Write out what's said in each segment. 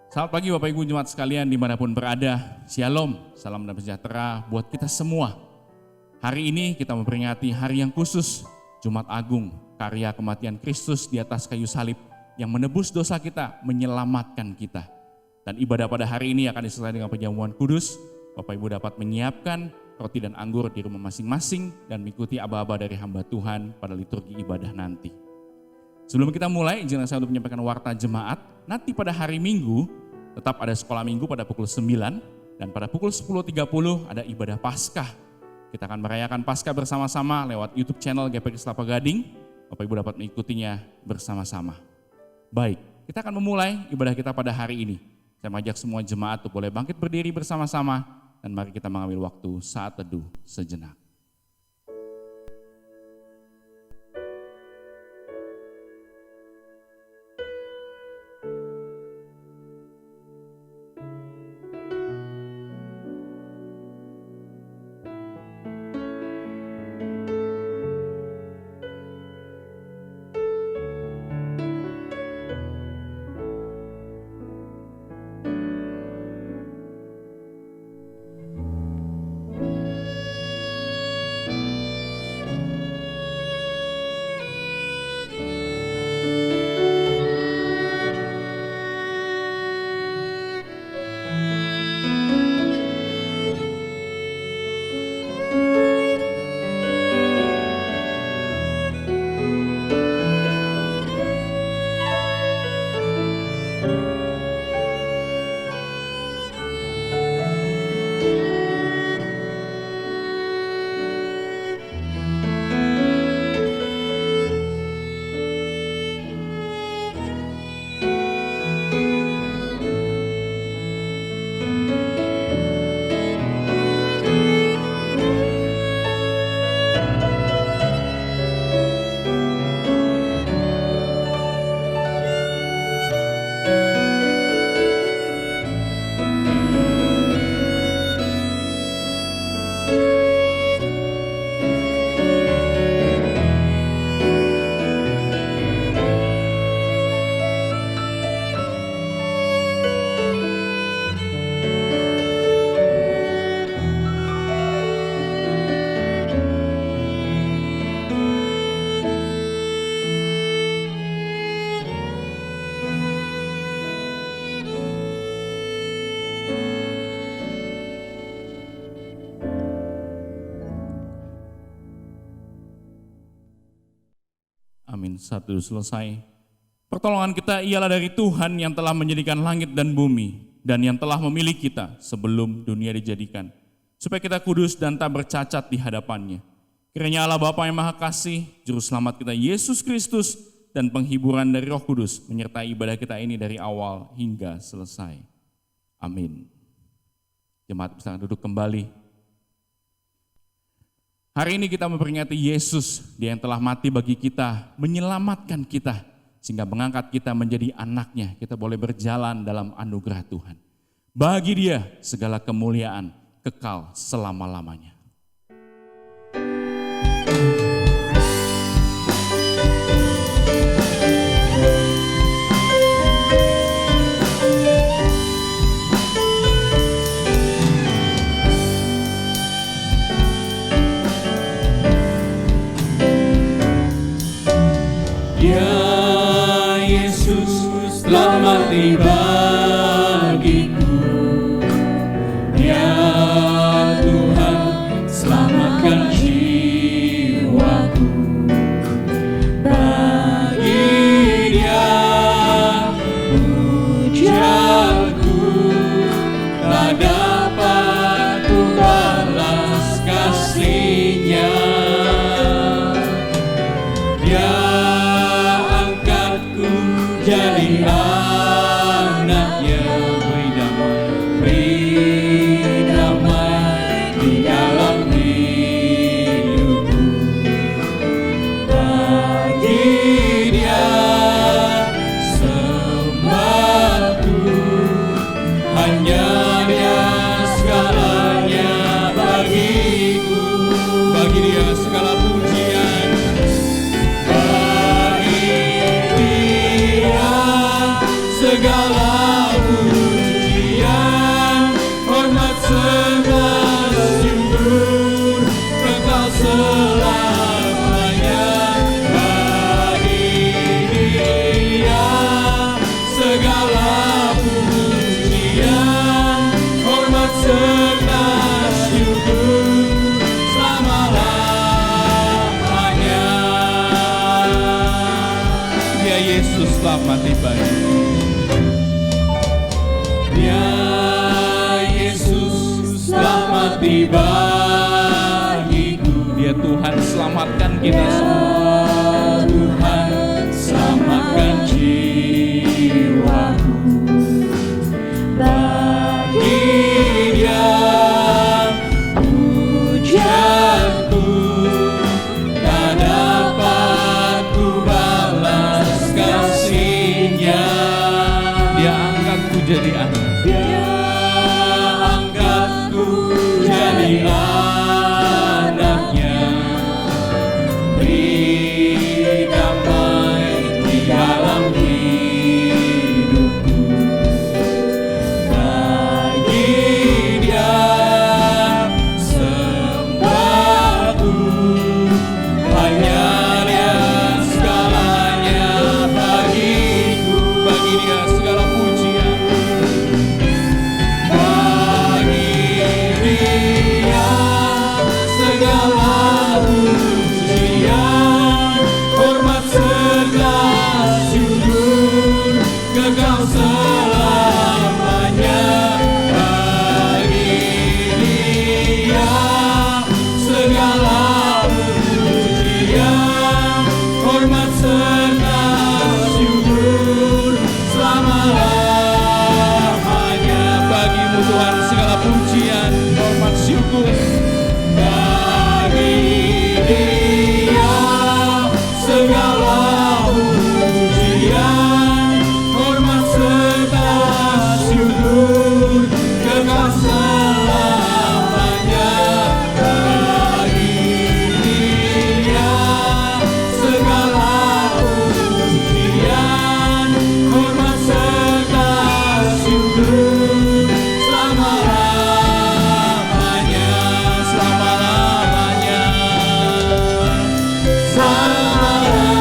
Selamat pagi Bapak Ibu Jemaat sekalian dimanapun berada. Shalom, salam dan sejahtera buat kita semua. Hari ini kita memperingati hari yang khusus, Jumat Agung, karya kematian Kristus di atas kayu salib yang menebus dosa kita, menyelamatkan kita. Dan ibadah pada hari ini akan disertai dengan penjamuan kudus. Bapak Ibu dapat menyiapkan roti dan anggur di rumah masing-masing dan mengikuti aba-aba dari hamba Tuhan pada liturgi ibadah nanti. Sebelum kita mulai, izinkan saya untuk menyampaikan warta jemaat. Nanti pada hari Minggu, tetap ada sekolah Minggu pada pukul 9 dan pada pukul 10.30 ada ibadah Paskah. Kita akan merayakan Paskah bersama-sama lewat YouTube channel GPK Kelapa Gading. Bapak Ibu dapat mengikutinya bersama-sama. Baik, kita akan memulai ibadah kita pada hari ini. Saya mengajak semua jemaat untuk boleh bangkit berdiri bersama-sama dan mari kita mengambil waktu saat teduh sejenak. Amin. Satu selesai. Pertolongan kita ialah dari Tuhan yang telah menjadikan langit dan bumi dan yang telah memilih kita sebelum dunia dijadikan, supaya kita kudus dan tak bercacat di hadapannya. Kiranya Allah Bapa yang Maha Kasih, Juru Selamat kita Yesus Kristus dan penghiburan dari Roh Kudus menyertai ibadah kita ini dari awal hingga selesai. Amin. Jemaat bisa duduk kembali. Hari ini kita memperingati Yesus, Dia yang telah mati bagi kita, menyelamatkan kita, sehingga mengangkat kita menjadi anaknya. Kita boleh berjalan dalam anugerah Tuhan. Bagi Dia segala kemuliaan kekal selama-lamanya. Telah mati bagiku, ya Tuhan, selamatkan jiwaku. Bagi Dia pujaanku, tak dapat ku balas kasih-Nya. Dia angkatku jadi anaknya, beri damai di dalam hidupku. Bagi Dia sembahku, hanya Dia segalanya bagiku. Bagi Dia segala pujian. Bagi Dia segala pujian. ya Yesus selamat bagiku. Ya Yesus selamat bagiku. Dia Tuhan selamatkan kita semua. Tuhan selamatkan jiwaku. Bagi Dia pujianku, tak dapat ku balas kasih-Nya. Dia angkatku jadi anak. Dia angkatku jadi anaknya. Beri damai di dalam hidupku. Bagi Dia sembahku, hanya Dia segalanya bagiku. Bagi Dia segala pujian. Bagi Dia segala pujian, hormat serta syukur, kekal selamanya. Bagi Dia segala pujian, hormat serta syukur, selama-lamanya. Bagimu Tuhan segala pujian, hormat syukur. Bagi Dia segala pujian, hormat serta syukur, kekal selamanya. Bagi Dia segala pujian, hormat serta syukur, selama-lamanya, selama-lamanya, selama-lamanya,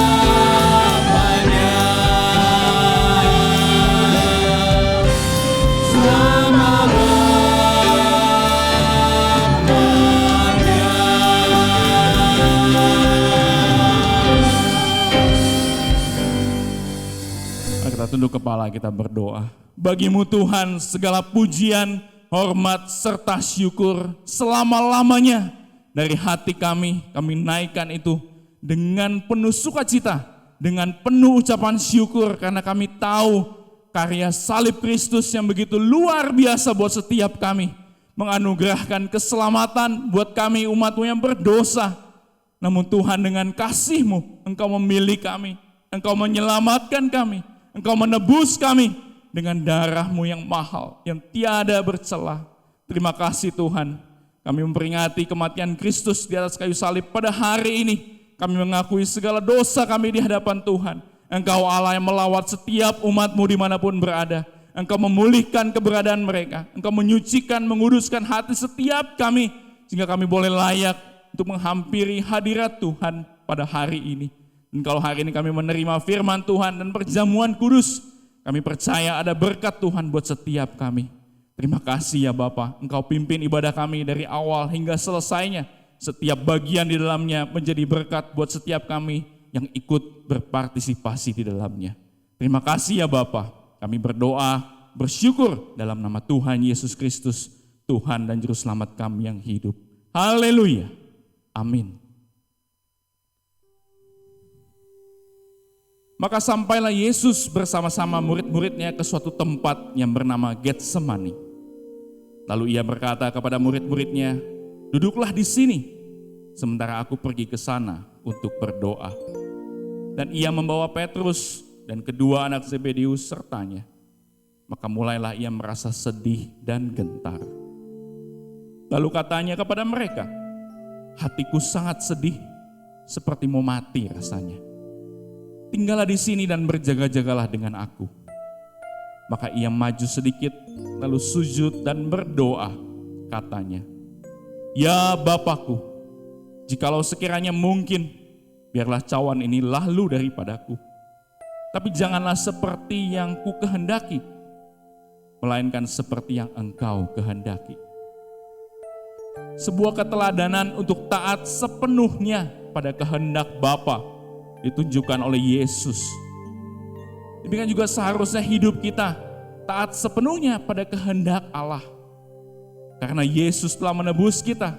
Mari kita tunduk kepala, kita berdoa. Bagimu Tuhan segala pujian, hormat, serta syukur selama-lamanya. Dari hati kami naikkan itu dengan penuh sukacita, dengan penuh ucapan syukur, karena kami tahu karya salib Kristus yang begitu luar biasa buat setiap kami, menganugerahkan keselamatan buat kami umat-Mu yang berdosa. Namun Tuhan, dengan kasih-Mu Engkau memilih kami, Engkau menyelamatkan kami, Engkau menebus kami dengan darah-Mu yang mahal, yang tiada bercela. Terima kasih Tuhan. Kami memperingati kematian Kristus di atas kayu salib pada hari ini. Kami mengakui segala dosa kami di hadapan Tuhan. Engkau Allah yang melawat setiap umat-Mu dimanapun berada. Engkau memulihkan keberadaan mereka. Engkau menyucikan, menguduskan hati setiap kami, sehingga kami boleh layak untuk menghampiri hadirat Tuhan pada hari ini. Dan kalau hari ini kami menerima firman Tuhan dan perjamuan kudus, kami percaya ada berkat Tuhan buat setiap kami. Terima kasih ya Bapa, Engkau pimpin ibadah kami dari awal hingga selesainya. Setiap bagian di dalamnya menjadi berkat buat setiap kami yang ikut berpartisipasi di dalamnya. Terima kasih ya Bapa, kami berdoa, bersyukur dalam nama Tuhan Yesus Kristus, Tuhan dan Juru Selamat kami yang hidup. Haleluya, amin. Maka sampailah Yesus bersama-sama murid-muridnya ke suatu tempat yang bernama Getsemani. Lalu ia berkata kepada murid-muridnya, "Duduklah di sini, sementara aku pergi ke sana untuk berdoa." Dan ia membawa Petrus dan kedua anak Zebedeus sertanya. Maka mulailah ia merasa sedih dan gentar. Lalu katanya kepada mereka, "Hatiku sangat sedih, seperti mau mati rasanya. Tinggallah di sini dan berjaga-jagalah dengan aku." Maka ia maju sedikit, lalu sujud dan berdoa, katanya, "Ya Bapakku, jikalau sekiranya mungkin, biarlah cawan ini lalu daripadaku. Tapi janganlah seperti yang ku kehendaki, melainkan seperti yang Engkau kehendaki." Sebuah keteladanan untuk taat sepenuhnya pada kehendak Bapa ditunjukkan oleh Yesus Demikian juga seharusnya hidup kita taat sepenuhnya pada kehendak Allah. Karena Yesus telah menebus kita,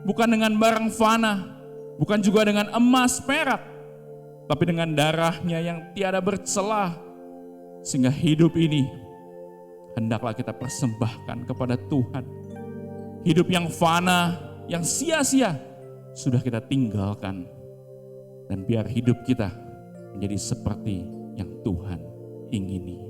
bukan dengan barang fana, bukan juga dengan emas perak, tapi dengan darahnya yang tiada bercelah. Sehingga hidup ini hendaklah kita persembahkan kepada Tuhan. Hidup yang fana, yang sia-sia, sudah kita tinggalkan. Dan biar hidup kita menjadi seperti yang Tuhan ingini.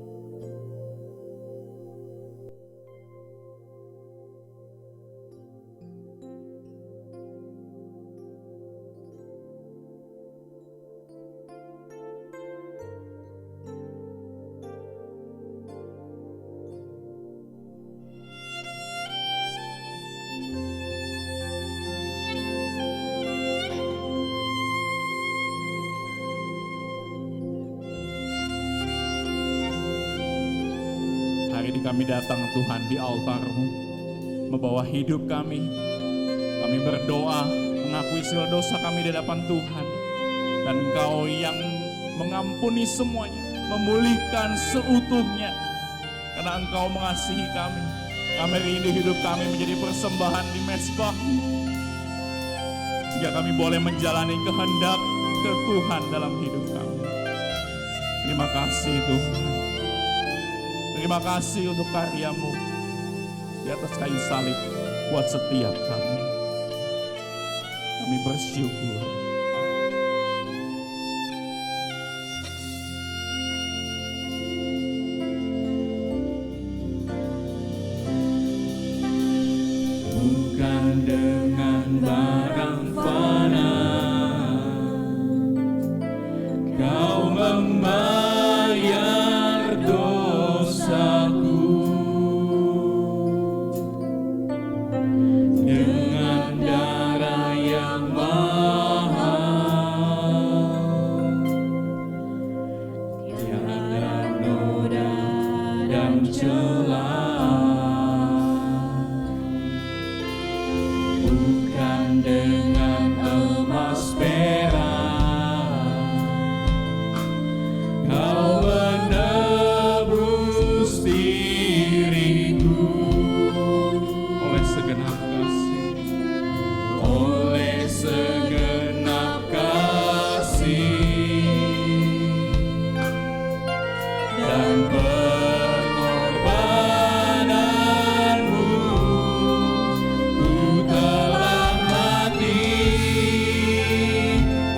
Hari ini kami datang Tuhan di altar-Mu, membawa hidup kami. Kami berdoa, mengakui segala dosa kami di hadapan Tuhan. Dan Engkau yang mengampuni semuanya, memulihkan seutuhnya. Karena Engkau mengasihi kami. Kami rindu hidup kami menjadi persembahan di mezbah-Mu. Sehingga kami boleh menjalani kehendak ke Tuhan dalam hidup kami. Terima kasih Tuhan. Terima kasih untuk karya-Mu di atas kayu salib buat setiap kami. Kami bersyukur. Bukan dengan barang fana Kau membayar dosaku, dengan darah yang mahal, tiada noda dan celah. Bukan dengan emas perak Kau menebus diriku, Oleh segenap kasih, oleh segenap kasih dan pengorbananmu, ku telah mati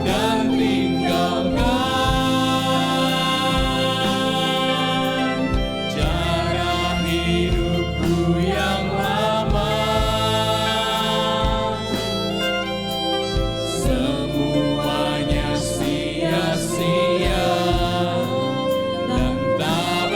dan tinggalkan cara hidupku yang lama. Semuanya sia-sia dan tak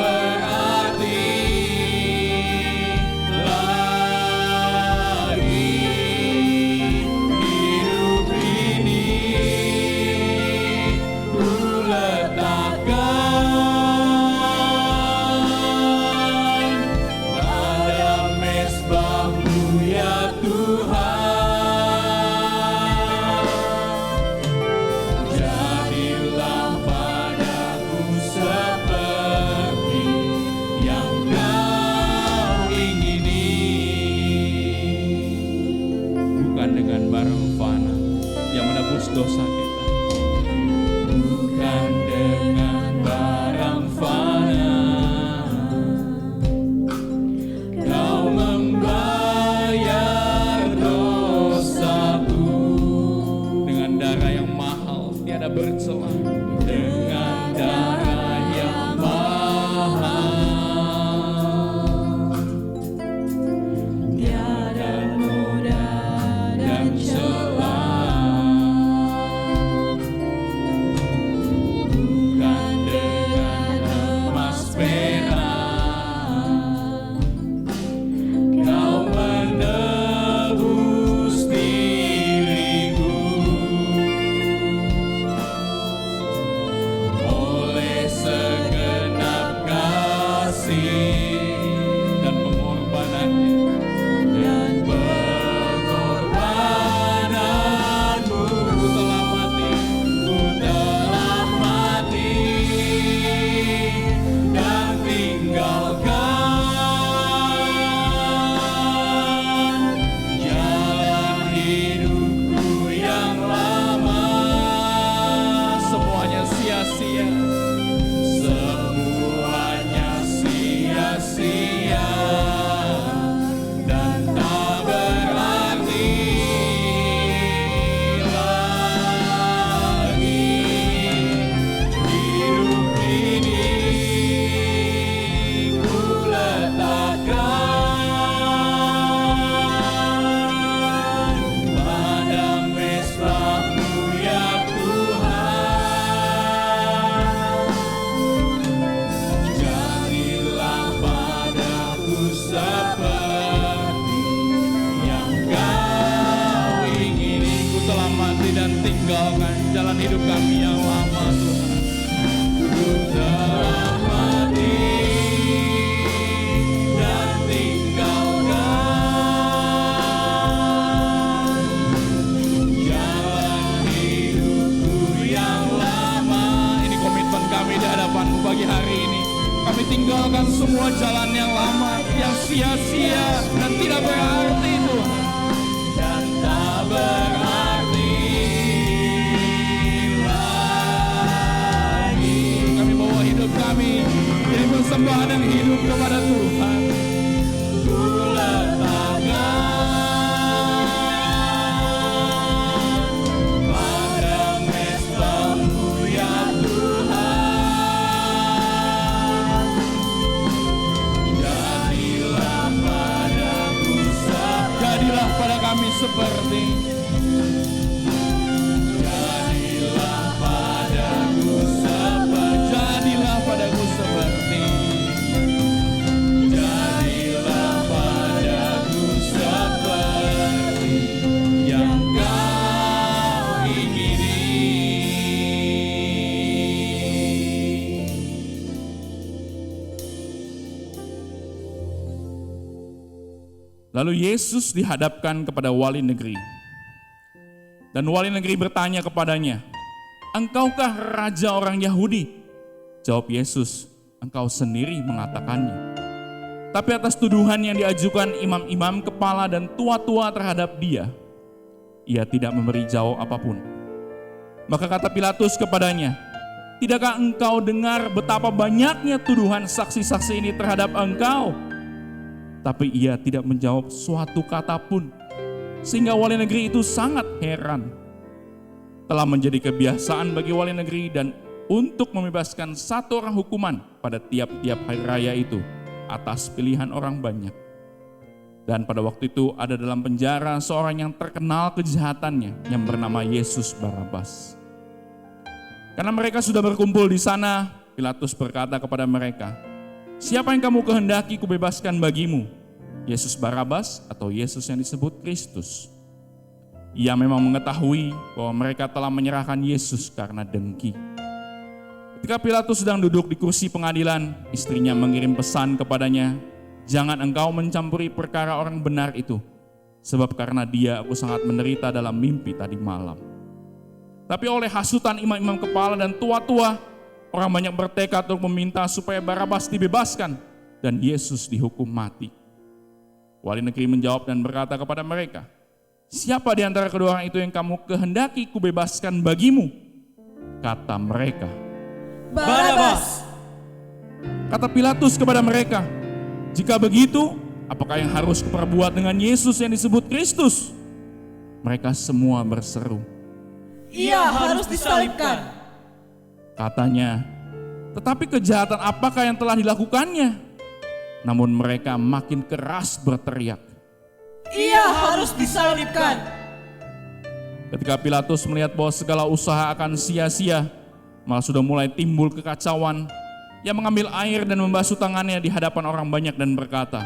hidup kami yang lama Tuhan. Ku telah mati dan tinggalkan jalan hidupku yang lama. Ini komitmen kami di hadapan-Mu pagi hari ini. Kami tinggalkan semua jalan yang lama, yang sia-sia dan tidak berarti Tuhan. Dan tak berarti lagi. Kami bawa hidup kami jadi persembahan yang hidup kepada Tuhan. Ku letakkan pada mezbah-Mu ya Tuhan. Jadilah pada kami seperti, jadilah padaku seperti, jadilah padaku seperti, jadilah padaku seperti yang Kau ingini. Lalu Yesus dihadapkan kepada wali negeri. Dan wali negeri bertanya kepadanya, "Engkaukah raja orang Yahudi?" Jawab Yesus, "Engkau sendiri mengatakannya." Tapi atas tuduhan yang diajukan imam-imam kepala dan tua-tua terhadap dia, ia tidak memberi jawab apapun. Maka kata Pilatus kepadanya, "Tidakkah engkau dengar betapa banyaknya tuduhan saksi-saksi ini terhadap engkau?" Tapi ia tidak menjawab suatu kata pun, sehingga wali negeri itu sangat heran. Telah menjadi kebiasaan bagi wali negeri dan untuk membebaskan satu orang hukuman pada tiap-tiap hari raya itu atas pilihan orang banyak. Dan pada waktu itu ada dalam penjara seorang yang terkenal kejahatannya yang bernama Yesus Barabas. Karena mereka sudah berkumpul di sana, Pilatus berkata kepada mereka, "Siapa yang kamu kehendaki kubebaskan bagimu? Yesus Barabas atau Yesus yang disebut Kristus?" Ia memang mengetahui bahwa mereka telah menyerahkan Yesus karena dengki. Ketika Pilatus sedang duduk di kursi pengadilan, istrinya mengirim pesan kepadanya, "Jangan engkau mencampuri perkara orang benar itu, sebab karena dia aku sangat menderita dalam mimpi tadi malam." Tapi oleh hasutan imam-imam kepala dan tua-tua, orang banyak bertekad untuk meminta supaya Barabas dibebaskan dan Yesus dihukum mati. Wali negeri menjawab dan berkata kepada mereka, "Siapa di antara kedua orang itu yang kamu kehendaki kubebaskan bagimu?" Kata mereka, Barabas. Kata Pilatus kepada mereka, "Jika begitu, apakah yang harus kuperbuat dengan Yesus yang disebut Kristus?" Mereka semua berseru, Ia harus disalibkan. Katanya, "Tetapi kejahatan apakah yang telah dilakukannya?" Namun mereka makin keras berteriak, Ia harus disalibkan. Ketika Pilatus melihat bahwa segala usaha akan sia-sia, malah sudah mulai timbul kekacauan, ia mengambil air dan membasuh tangannya di hadapan orang banyak dan berkata,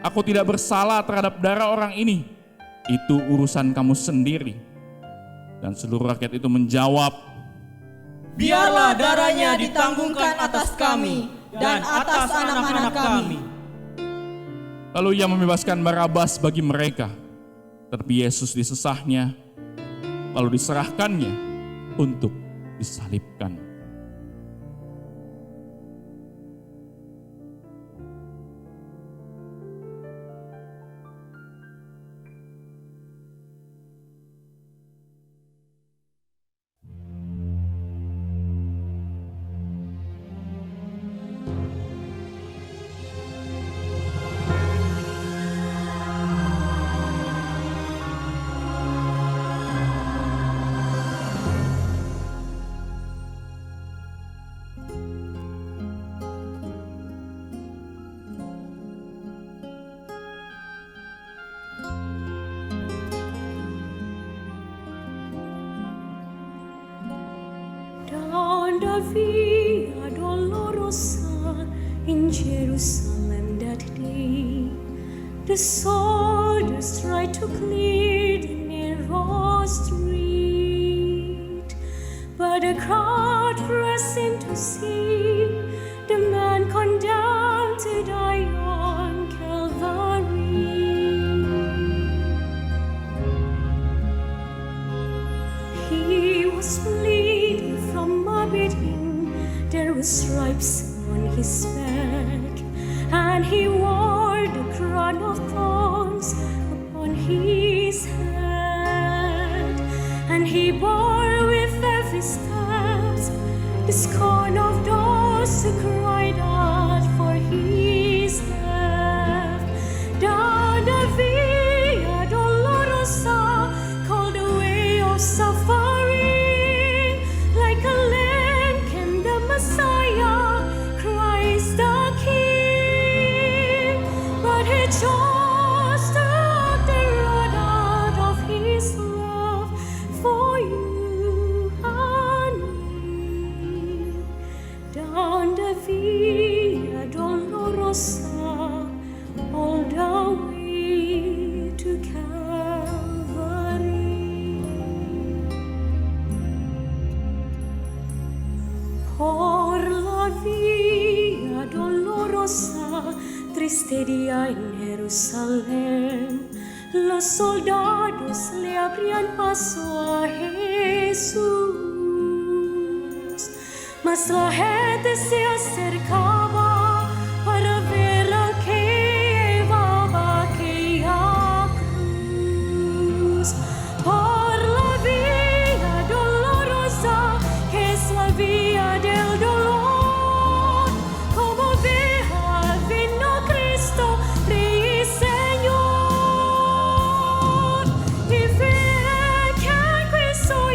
"Aku tidak bersalah terhadap darah orang ini, itu urusan kamu sendiri." Dan seluruh rakyat itu menjawab, Biarlah darahnya ditanggungkan atas kami dan atas anak-anak kami. Lalu ia membebaskan Barabas bagi mereka, tetapi Yesus disesahnya, lalu diserahkannya untuk disalibkan. La Via Dolorosa in Jerusalem that day, the soldiers tried to clear the narrow street, but But the crowd pressing to see the man condemned to die on Calvary. He was bleeding from a beating, there were stripes on his back, and he wore the crown of thorns upon his head, and he bore with every step the scorn of those who cried out for his death. Down the Via Dolorosa, called the way of suffering, like a lamb came the Messiah, Christ the King. But he chose to walk the road out of his love for you and me. Down the Via Dolorosa, all the way to Calvary. Por la Via Dolorosa, triste día en Jerusalén, los soldados le abrían paso a Jesús, mas la gente se acercaba para ver al que llevaba aquella cruz. Por la Via Dolorosa, que es la vía del dolor, como oveja vino Cristo, Rey y Señor. Y ve que Cristo y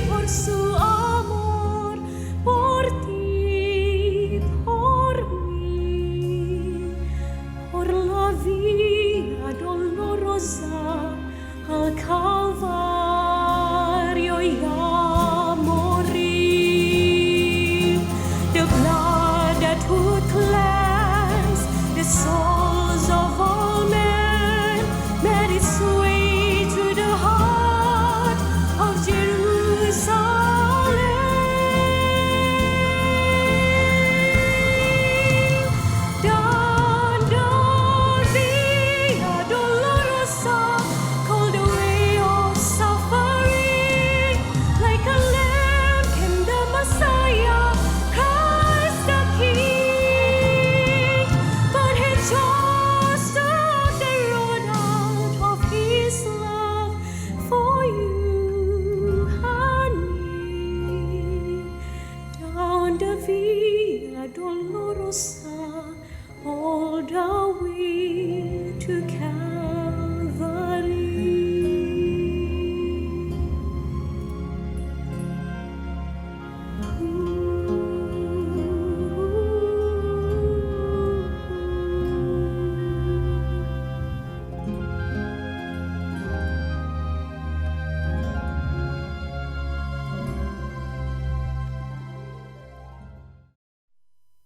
por su amor, por ti, por mí, por la Via Dolorosa al Calvario ya morí. The blood that would cleanse the souls of all men made its way to the heart of Jerusalem. Down the Via Dolorosa, called the way of suffering, like a lamb came the Messiah, Christ the King. But he chose to walk the road out of his love for you and me. Down the Via Dolorosa, all the way to Calvary.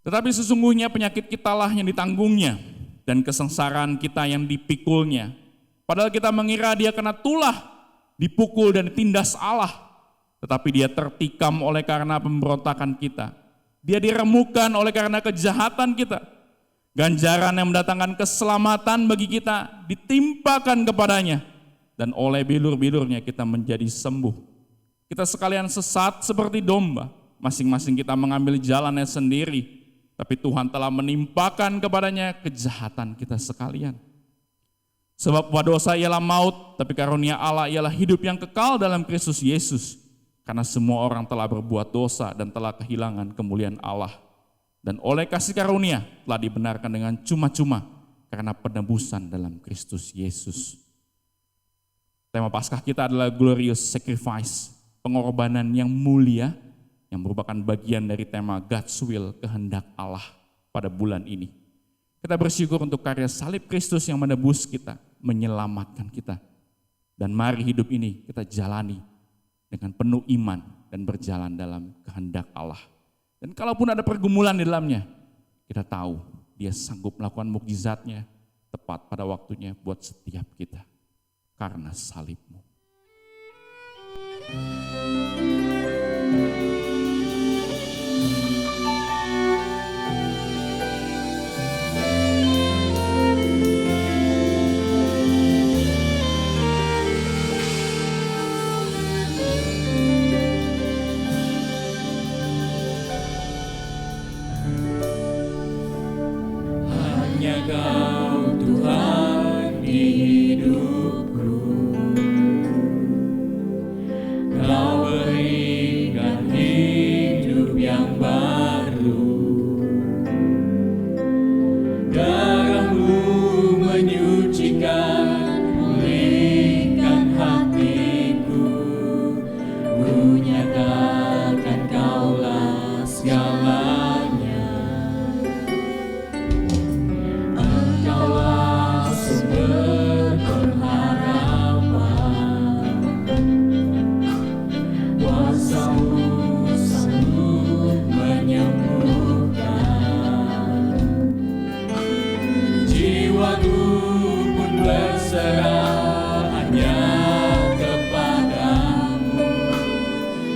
Tetapi sesungguhnya penyakit kitalah yang ditanggungnya, dan kesengsaraan kita yang dipikulnya. Padahal kita mengira dia kena tulah, dipukul dan ditindas Allah. Tetapi dia tertikam oleh karena pemberontakan kita. Dia diremukan oleh karena kejahatan kita. Ganjaran yang mendatangkan keselamatan bagi kita ditimpakan kepadanya. Dan oleh bilur-bilurnya kita menjadi sembuh. Kita sekalian sesat seperti domba. Masing-masing kita mengambil jalannya sendiri. Tapi Tuhan telah menimpakan kepadanya kejahatan kita sekalian. Sebab upah dosa ialah maut, tapi karunia Allah ialah hidup yang kekal dalam Kristus Yesus. Karena semua orang telah berbuat dosa dan telah kehilangan kemuliaan Allah. Dan oleh kasih karunia telah dibenarkan dengan cuma-cuma karena penebusan dalam Kristus Yesus. Tema Paskah kita adalah glorious sacrifice, pengorbanan yang mulia, yang merupakan bagian dari tema God's will, kehendak Allah pada bulan ini. Kita bersyukur untuk karya salib Kristus yang menebus kita, menyelamatkan kita. Dan mari hidup ini kita jalani dengan penuh iman dan berjalan dalam kehendak Allah. Dan kalaupun ada pergumulan di dalamnya, kita tahu dia sanggup melakukan mukjizatnya tepat pada waktunya buat setiap kita. Karena salib-Mu. Kau Tuhan di hidupku, Kau berikan hidup yang baru. Darah-Mu menyucikan, pulihkan hatiku. Ku nyatakan Kaulah segalanya. Engkaulah sumber pengharapan. Kuasa-Mu sanggup menyembuhkan. Jiwaku pun berserah hanya kepadamu.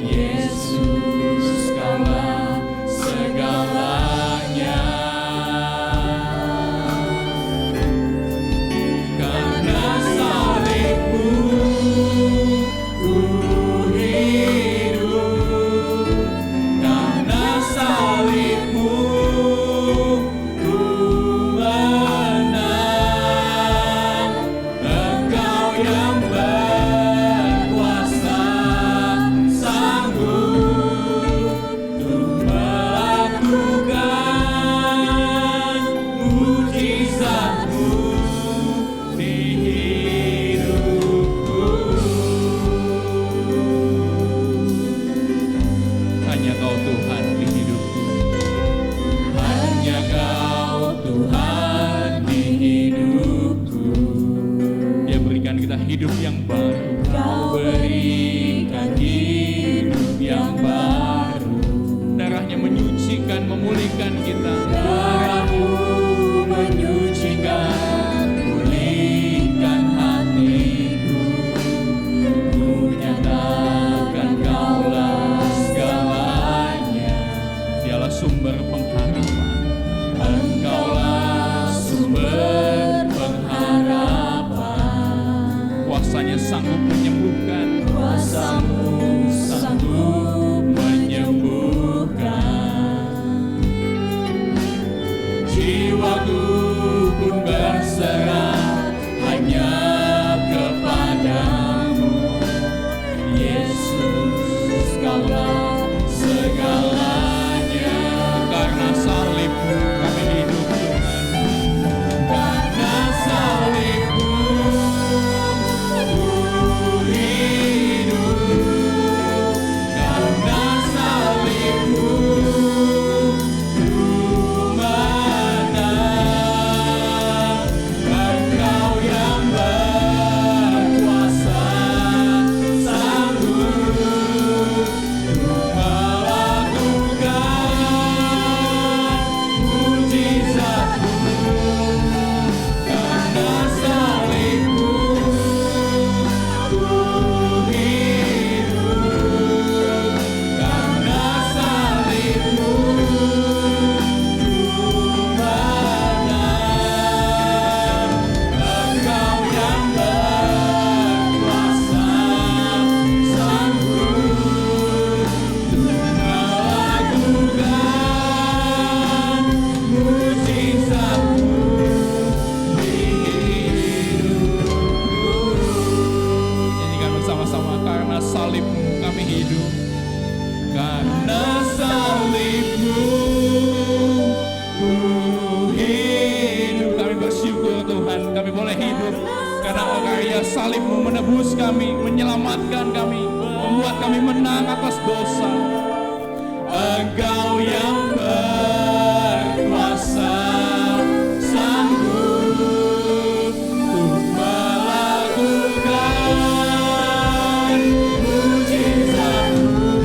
Yesus, Kaulah segalanya. Karena salib-Mu ku hidup. Karena salib-Mu ku menang. Engkau yang berkuasa, sanggup untuk melakukan mujizat-Mu di hidupku. Hanya Kau Tuhan di hidupku. Hanya Kau Tuhan di hidupku. Dia berikan kita hidup yang baru. Kau berikan hidup yang baru. Darah-Nya menyucikan, memulihkan kita. Darah-Mu menyucikan, pulihkan hatiku. Ku nyatakan Kaulah segalanya. Dialah sumber pengharapan. Engkaulah sumber pengharapan. Kuasa-Nya sanggup menyembuhkan. Kuasa-Mu sanggup menyembuhkan. Jiwaku pun berserah hanya kepadamu. Yesus, Kaulah segalanya. Karena salib-Mu kami hidup, Tuhan. Karena salib-Mu ku hidup. Karena salib-Mu ku menang. Engkau yang berkuasa, sanggup untuk melakukan mujizat-Mu. Karena salib-Mu ku hidup. Karena salib-Mu ku menang. Engkau yang berkuasa, sanggup untuk melakukan mujizat-Mu di hidupku. Nyanyikan bersama-sama. Karena salib-Mu kami hidup. Karena salib-Mu ku hidup. Kami bersyukur Tuhan, kami boleh hidup karena karya salib-Mu menebus kami, menyelamatkan kami, membuat kami menang atas dosa. Engkau yang berkuasa, sanggup untuk melakukan mujizat-Mu.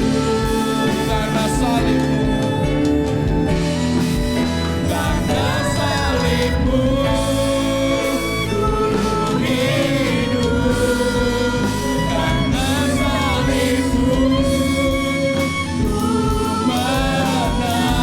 Karena salib-Mu, karena salib-Mu ku hidup. Karena salib-Mu ku menang.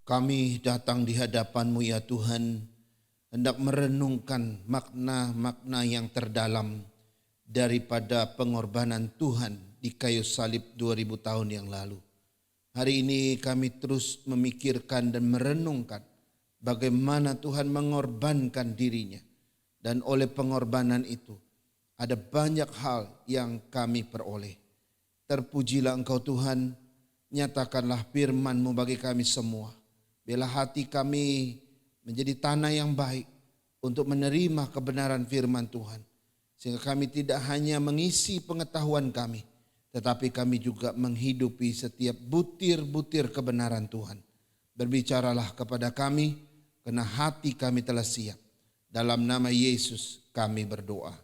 Kami datang di hadapan-Mu ya Tuhan, hendak merenungkan makna-makna yang terdalam daripada pengorbanan Tuhan di kayu salib 2000 tahun yang lalu. Hari ini kami terus memikirkan dan merenungkan bagaimana Tuhan mengorbankan dirinya. Dan oleh pengorbanan itu ada banyak hal yang kami peroleh. Terpujilah Engkau Tuhan, nyatakanlah firman-Mu bagi kami semua. Bila hati kami menjadi tanah yang baik untuk menerima kebenaran firman Tuhan. Sehingga kami tidak hanya mengisi pengetahuan kami, tetapi kami juga menghidupi setiap butir-butir kebenaran Tuhan. Berbicaralah kepada kami, karena hati kami telah siap. Dalam nama Yesus kami berdoa.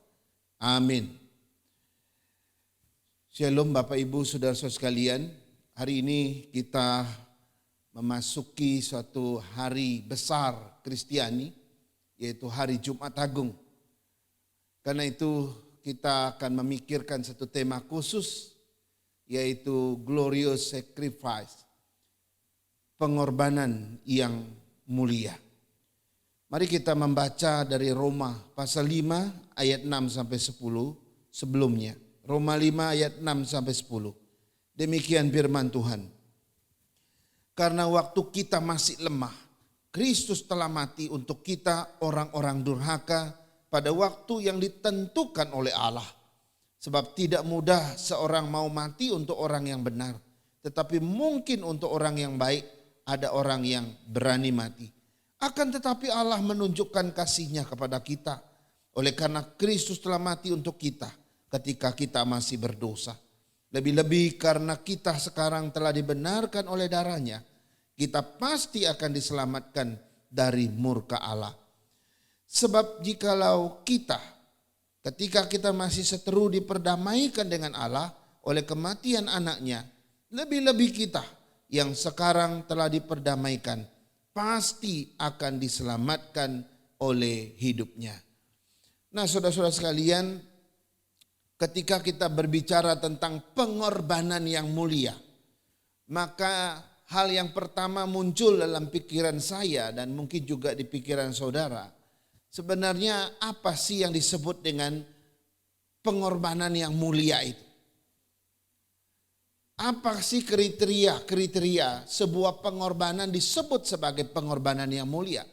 Amin. Shalom Bapak Ibu Saudara-saudara sekalian. Hari ini kita memasuki suatu hari besar Kristiani, yaitu hari Jumat Agung. Karena itu kita akan memikirkan satu tema khusus, yaitu glorious sacrifice, pengorbanan yang mulia. Mari kita membaca dari Roma pasal 5 ayat 6 sampai 10 sebelumnya. Roma 5 ayat 6 sampai 10. Demikian firman Tuhan. Karena waktu kita masih lemah, Kristus telah mati untuk kita orang-orang durhaka pada waktu yang ditentukan oleh Allah. Sebab tidak mudah seorang mau mati untuk orang yang benar. Tetapi mungkin untuk orang yang baik ada orang yang berani mati. Akan tetapi Allah menunjukkan kasih-Nya kepada kita. Oleh karena Kristus telah mati untuk kita ketika kita masih berdosa. Lebih-lebih karena kita sekarang telah dibenarkan oleh darah-Nya, kita pasti akan diselamatkan dari murka Allah. Sebab jikalau kita, ketika kita masih seteru diperdamaikan dengan Allah oleh kematian anaknya, lebih-lebih kita yang sekarang telah diperdamaikan, pasti akan diselamatkan oleh hidupnya. Nah saudara-saudara sekalian, ketika kita berbicara tentang pengorbanan yang mulia, maka hal yang pertama muncul dalam pikiran saya dan mungkin juga di pikiran saudara. Sebenarnya apa sih yang disebut dengan pengorbanan yang mulia itu? Apa sih kriteria sebuah pengorbanan disebut sebagai pengorbanan yang mulia?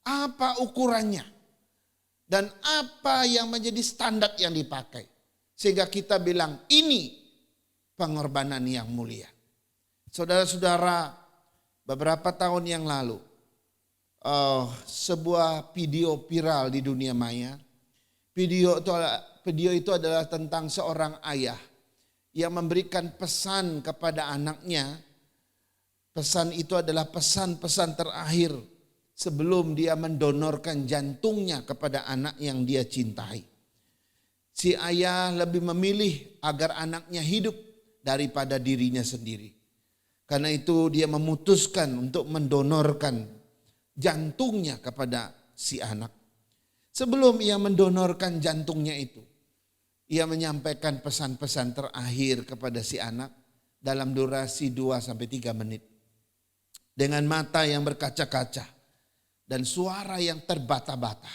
Apa ukurannya? Dan apa yang menjadi standar yang dipakai? Sehingga kita bilang ini pengorbanan yang mulia. Saudara-saudara, beberapa tahun yang lalu sebuah video viral di dunia maya. Video itu adalah tentang seorang ayah yang memberikan pesan kepada anaknya. Pesan itu adalah pesan-pesan terakhir sebelum dia mendonorkan jantungnya kepada anak yang dia cintai. Si ayah lebih memilih agar anaknya hidup daripada dirinya sendiri. Karena itu dia memutuskan untuk mendonorkan jantungnya kepada si anak. Sebelum ia mendonorkan jantungnya itu, ia menyampaikan pesan-pesan terakhir kepada si anak dalam durasi 2-3 menit. Dengan mata yang berkaca-kaca dan suara yang terbata-bata.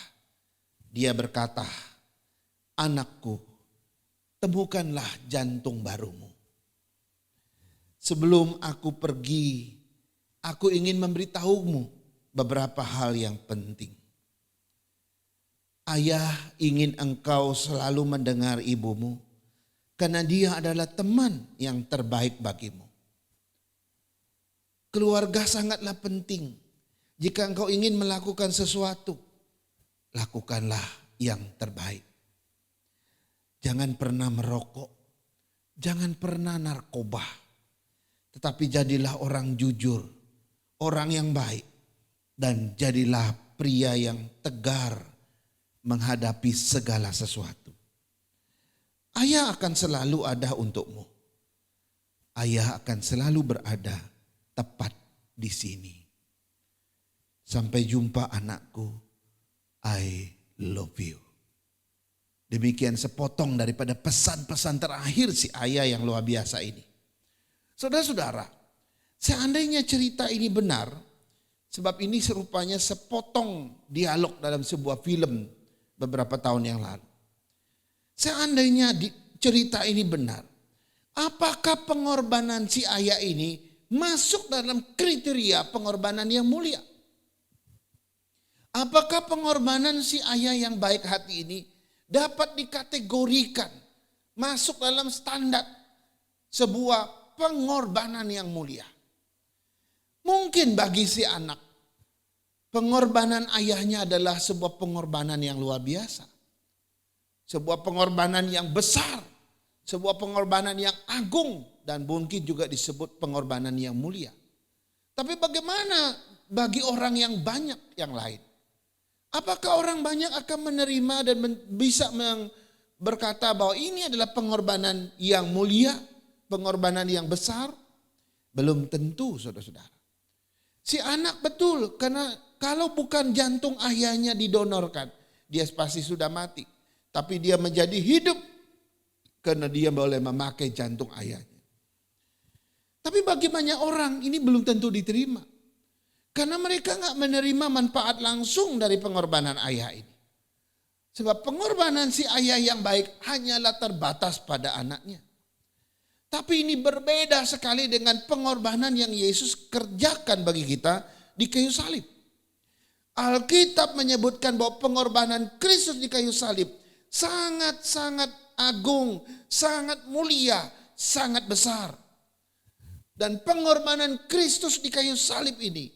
Dia berkata, "Anakku, temukanlah jantung barumu. Sebelum aku pergi, aku ingin memberitahumu beberapa hal yang penting. Ayah ingin engkau selalu mendengar ibumu, karena dia adalah teman yang terbaik bagimu. Keluarga sangatlah penting. Jika engkau ingin melakukan sesuatu, lakukanlah yang terbaik. Jangan pernah merokok, jangan pernah narkoba, tetapi jadilah orang jujur, orang yang baik, dan jadilah pria yang tegar menghadapi segala sesuatu. Ayah akan selalu ada untukmu. Ayah akan selalu berada tepat di sini. Sampai jumpa anakku. I love you." Demikian sepotong daripada pesan-pesan terakhir si ayah yang luar biasa ini. Saudara-saudara, seandainya cerita ini benar, Sebab ini serupanya sepotong dialog dalam sebuah film beberapa tahun yang lalu. Seandainya cerita ini benar, apakah pengorbanan si ayah ini masuk dalam kriteria pengorbanan yang mulia? Apakah pengorbanan si ayah yang baik hati ini dapat dikategorikan masuk dalam standar sebuah pengorbanan yang mulia? Mungkin bagi si anak, pengorbanan ayahnya adalah sebuah pengorbanan yang luar biasa. Sebuah pengorbanan yang besar, sebuah pengorbanan yang agung, dan mungkin juga disebut pengorbanan yang mulia. Tapi bagaimana bagi orang yang banyak yang lain? Apakah orang banyak akan menerima dan bisa berkata bahwa ini adalah pengorbanan yang mulia, pengorbanan yang besar? Belum tentu, saudara-saudara. Si anak betul, karena kalau bukan jantung ayahnya didonorkan, dia pasti sudah mati. Tapi dia menjadi hidup karena dia boleh memakai jantung ayahnya. Tapi bagi banyak orang ini belum tentu diterima. Karena mereka nggak menerima manfaat langsung dari pengorbanan ayah ini. Sebab pengorbanan si ayah yang baik hanyalah terbatas pada anaknya. Tapi ini berbeda sekali dengan pengorbanan yang Yesus kerjakan bagi kita di kayu salib. Alkitab menyebutkan bahwa pengorbanan Kristus di kayu salib sangat-sangat agung, sangat mulia, sangat besar. Dan pengorbanan Kristus di kayu salib ini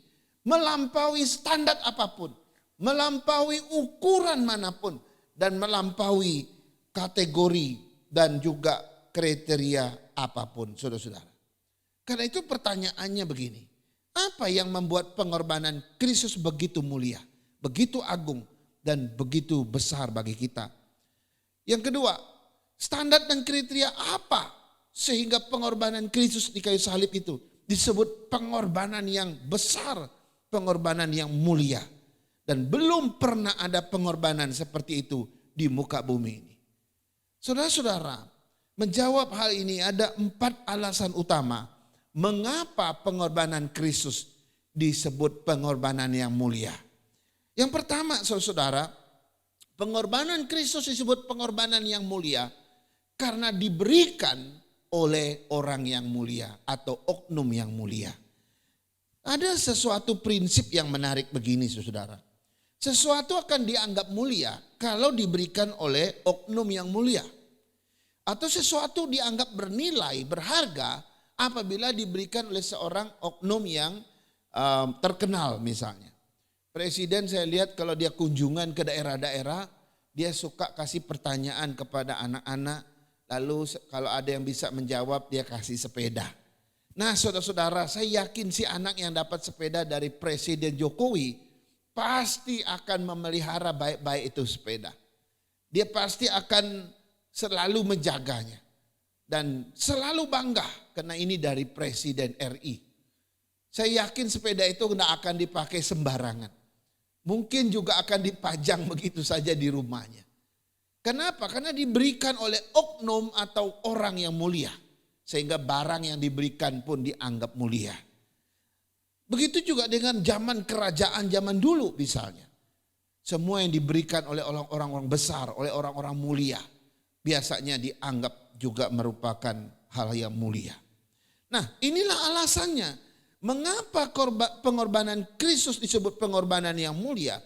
melampaui standar apapun, melampaui ukuran manapun, dan melampaui kategori dan juga kriteria apapun, saudara-saudara. Karena itu pertanyaannya begini, apa yang membuat pengorbanan Kristus begitu mulia, begitu agung, dan begitu besar bagi kita? Yang kedua, standar dan kriteria apa sehingga pengorbanan Kristus di kayu salib itu disebut pengorbanan yang besar, pengorbanan yang mulia. Dan belum pernah ada pengorbanan seperti itu di muka bumi ini. Saudara-saudara, menjawab hal ini ada 4 alasan utama mengapa pengorbanan Kristus disebut pengorbanan yang mulia. Yang pertama, saudara, pengorbanan Kristus disebut pengorbanan yang mulia karena diberikan oleh orang yang mulia atau oknum yang mulia. Ada sesuatu prinsip yang menarik begini, saudara. Sesuatu akan dianggap mulia kalau diberikan oleh oknum yang mulia. Atau sesuatu dianggap bernilai, berharga apabila diberikan oleh seorang oknum yang terkenal misalnya. Presiden saya lihat kalau dia kunjungan ke daerah-daerah, dia suka kasih pertanyaan kepada anak-anak. Lalu kalau ada yang bisa menjawab, dia kasih sepeda. Nah, saudara-saudara, saya yakin si anak yang dapat sepeda dari Presiden Jokowi pasti akan memelihara baik-baik itu sepeda. Dia pasti akan selalu menjaganya. Dan selalu bangga karena ini dari Presiden RI. Saya yakin sepeda itu tidak akan dipakai sembarangan. Mungkin juga akan dipajang begitu saja di rumahnya. Kenapa? Karena diberikan oleh oknum atau orang yang mulia. Sehingga barang yang diberikan pun dianggap mulia. Begitu juga dengan zaman kerajaan zaman dulu misalnya. Semua yang diberikan oleh orang-orang besar, oleh orang-orang mulia. Biasanya dianggap juga merupakan hal yang mulia. Nah, inilah alasannya. Mengapa pengorbanan Kristus disebut pengorbanan yang mulia?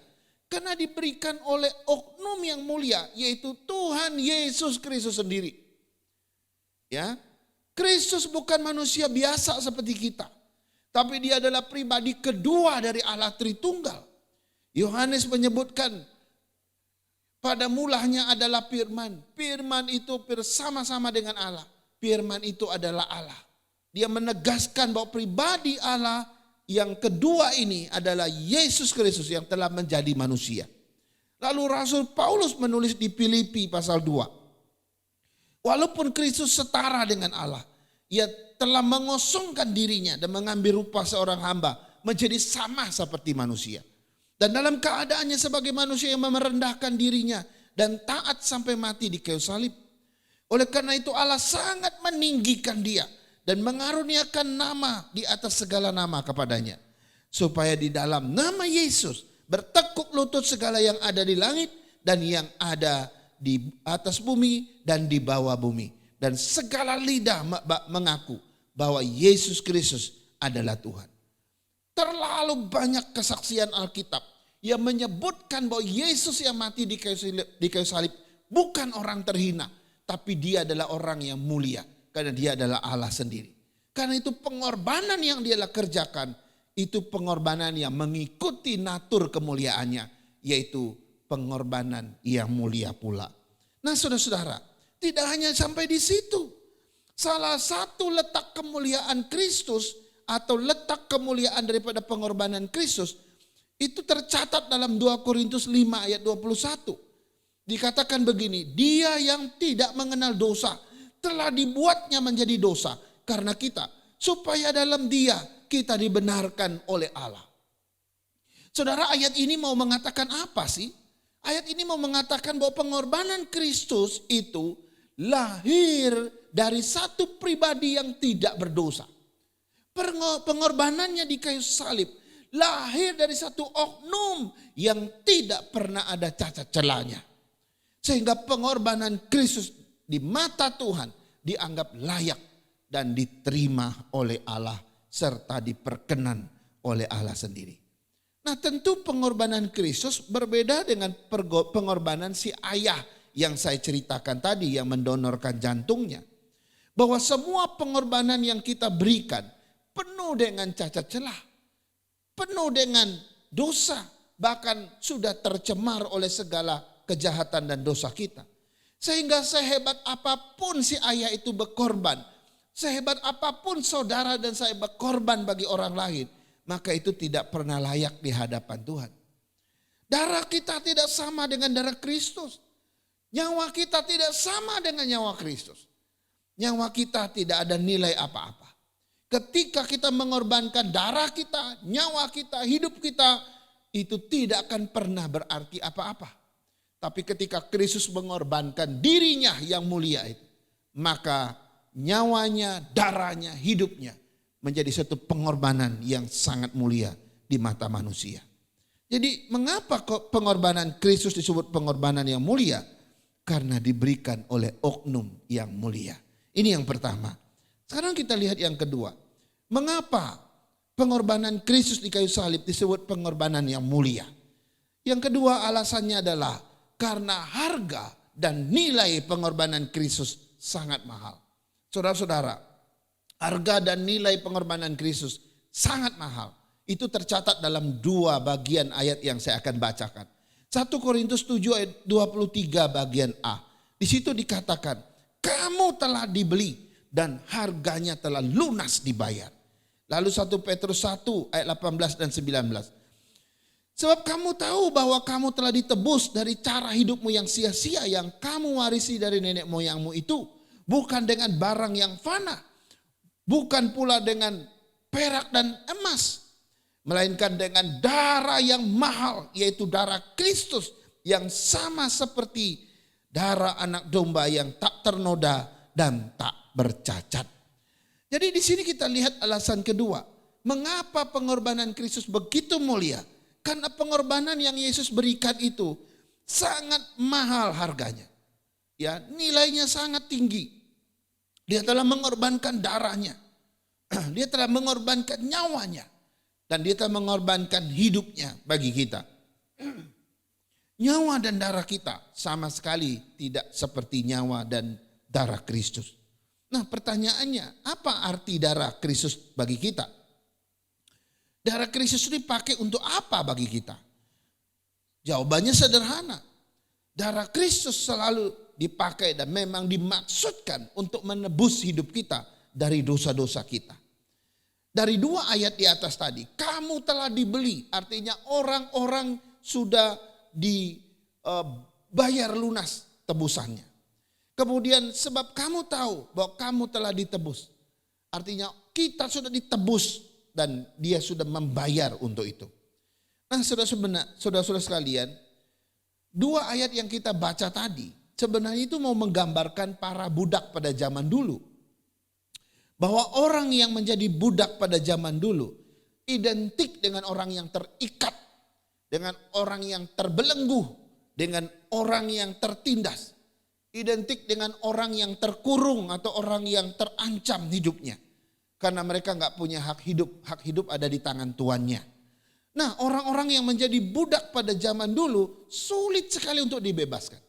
Karena diberikan oleh oknum yang mulia, yaitu Tuhan Yesus Kristus sendiri. Ya, Kristus bukan manusia biasa seperti kita. Tapi dia adalah pribadi kedua dari Allah Tritunggal. Yohanes menyebutkan pada mulanya adalah firman. Firman itu bersama-sama dengan Allah. Firman itu adalah Allah. Dia menegaskan bahwa pribadi Allah yang kedua ini adalah Yesus Kristus yang telah menjadi manusia. Lalu Rasul Paulus menulis di Filipi pasal 2. Walaupun Kristus setara dengan Allah, ia telah mengosongkan dirinya dan mengambil rupa seorang hamba menjadi sama seperti manusia. Dan dalam keadaannya sebagai manusia yang merendahkan dirinya dan taat sampai mati di kayu salib. Oleh karena itu Allah sangat meninggikan dia dan mengaruniakan nama di atas segala nama kepadanya. supaya di dalam nama Yesus bertekuk lutut segala yang ada di langit dan yang ada di atas bumi dan di bawah bumi. Dan segala lidah mengaku bahwa Yesus Kristus adalah Tuhan. Terlalu banyak kesaksian Alkitab yang menyebutkan bahwa Yesus yang mati di kayu salib bukan orang terhina, tapi dia adalah orang yang mulia karena dia adalah Allah sendiri. Karena itu pengorbanan yang dia kerjakan itu pengorbanan yang mengikuti natur kemuliaannya, yaitu pengorbanan yang mulia pula. Nah saudara-saudara, tidak hanya sampai di situ. Salah satu letak kemuliaan Kristus atau letak kemuliaan daripada pengorbanan Kristus itu tercatat dalam 2 Korintus 5 ayat 21. Dikatakan begini, dia yang tidak mengenal dosa telah dibuatnya menjadi dosa karena kita, supaya dalam dia kita dibenarkan oleh Allah. Saudara, ayat ini mau mengatakan apa sih? Ayat ini mau mengatakan bahwa pengorbanan Kristus itu lahir dari satu pribadi yang tidak berdosa. Pengorbanannya di kayu salib lahir dari satu oknum yang tidak pernah ada cacat celanya. Sehingga pengorbanan Kristus di mata Tuhan dianggap layak dan diterima oleh Allah serta diperkenan oleh Allah sendiri. Nah tentu pengorbanan Kristus berbeda dengan pengorbanan si ayah yang saya ceritakan tadi yang mendonorkan jantungnya. Bahwa semua pengorbanan yang kita berikan penuh dengan cacat celah, penuh dengan dosa, bahkan sudah tercemar oleh segala kejahatan dan dosa kita. Sehingga sehebat apapun si ayah itu berkorban, sehebat apapun saudara dan saya berkorban bagi orang lain, maka itu tidak pernah layak di hadapan Tuhan. Darah kita tidak sama dengan darah Kristus. Nyawa kita tidak sama dengan nyawa Kristus. Nyawa kita tidak ada nilai apa-apa. Ketika kita mengorbankan darah kita, nyawa kita, hidup kita, itu tidak akan pernah berarti apa-apa. Tapi ketika Kristus mengorbankan dirinya yang mulia itu, maka nyawanya, darahnya, hidupnya menjadi satu pengorbanan yang sangat mulia di mata manusia. Jadi mengapa kok pengorbanan Kristus disebut pengorbanan yang mulia? Karena diberikan oleh oknum yang mulia. Ini yang pertama. Sekarang kita lihat yang kedua. Mengapa pengorbanan Kristus di kayu salib disebut pengorbanan yang mulia? Yang kedua alasannya adalah karena harga dan nilai pengorbanan Kristus sangat mahal. Saudara-saudara, harga dan nilai pengorbanan Kristus sangat mahal. Itu tercatat dalam 2 bagian ayat yang saya akan bacakan. 1 Korintus 7 ayat 23 bagian A. Di situ dikatakan, kamu telah dibeli dan harganya telah lunas dibayar. Lalu 1 Petrus 1 ayat 18 dan 19. Sebab kamu tahu bahwa kamu telah ditebus dari cara hidupmu yang sia-sia yang kamu warisi dari nenek moyangmu itu. Bukan dengan barang yang fana. Bukan pula dengan perak dan emas. Melainkan dengan darah yang mahal, yaitu darah Kristus yang sama seperti darah anak domba yang tak ternoda dan tak bercacat. Jadi di sini kita lihat alasan kedua. Mengapa pengorbanan Kristus begitu mulia? Karena pengorbanan yang Yesus berikan itu sangat mahal harganya. Ya, nilainya sangat tinggi. Dia telah mengorbankan darahnya. Dia telah mengorbankan nyawanya. Dan dia telah mengorbankan hidupnya bagi kita. Nyawa dan darah kita sama sekali tidak seperti nyawa dan darah Kristus. Nah pertanyaannya, apa arti darah Kristus bagi kita? Darah Kristus dipakai untuk apa bagi kita? Jawabannya sederhana. Darah Kristus selalu dipakai dan memang dimaksudkan untuk menebus hidup kita dari dosa-dosa kita. Dari 2 ayat di atas tadi, kamu telah dibeli, artinya orang-orang sudah dibayar lunas tebusannya. Kemudian sebab kamu tahu bahwa kamu telah ditebus, artinya kita sudah ditebus dan dia sudah membayar untuk itu. Nah saudara-saudara sekalian, 2 ayat yang kita baca tadi sebenarnya itu mau menggambarkan para budak pada zaman dulu. Bahwa orang yang menjadi budak pada zaman dulu identik dengan orang yang terikat, dengan orang yang terbelenggu, dengan orang yang tertindas. Identik dengan orang yang terkurung atau orang yang terancam hidupnya. Karena mereka nggak punya hak hidup ada di tangan tuannya. Nah, orang-orang yang menjadi budak pada zaman dulu sulit sekali untuk dibebaskan.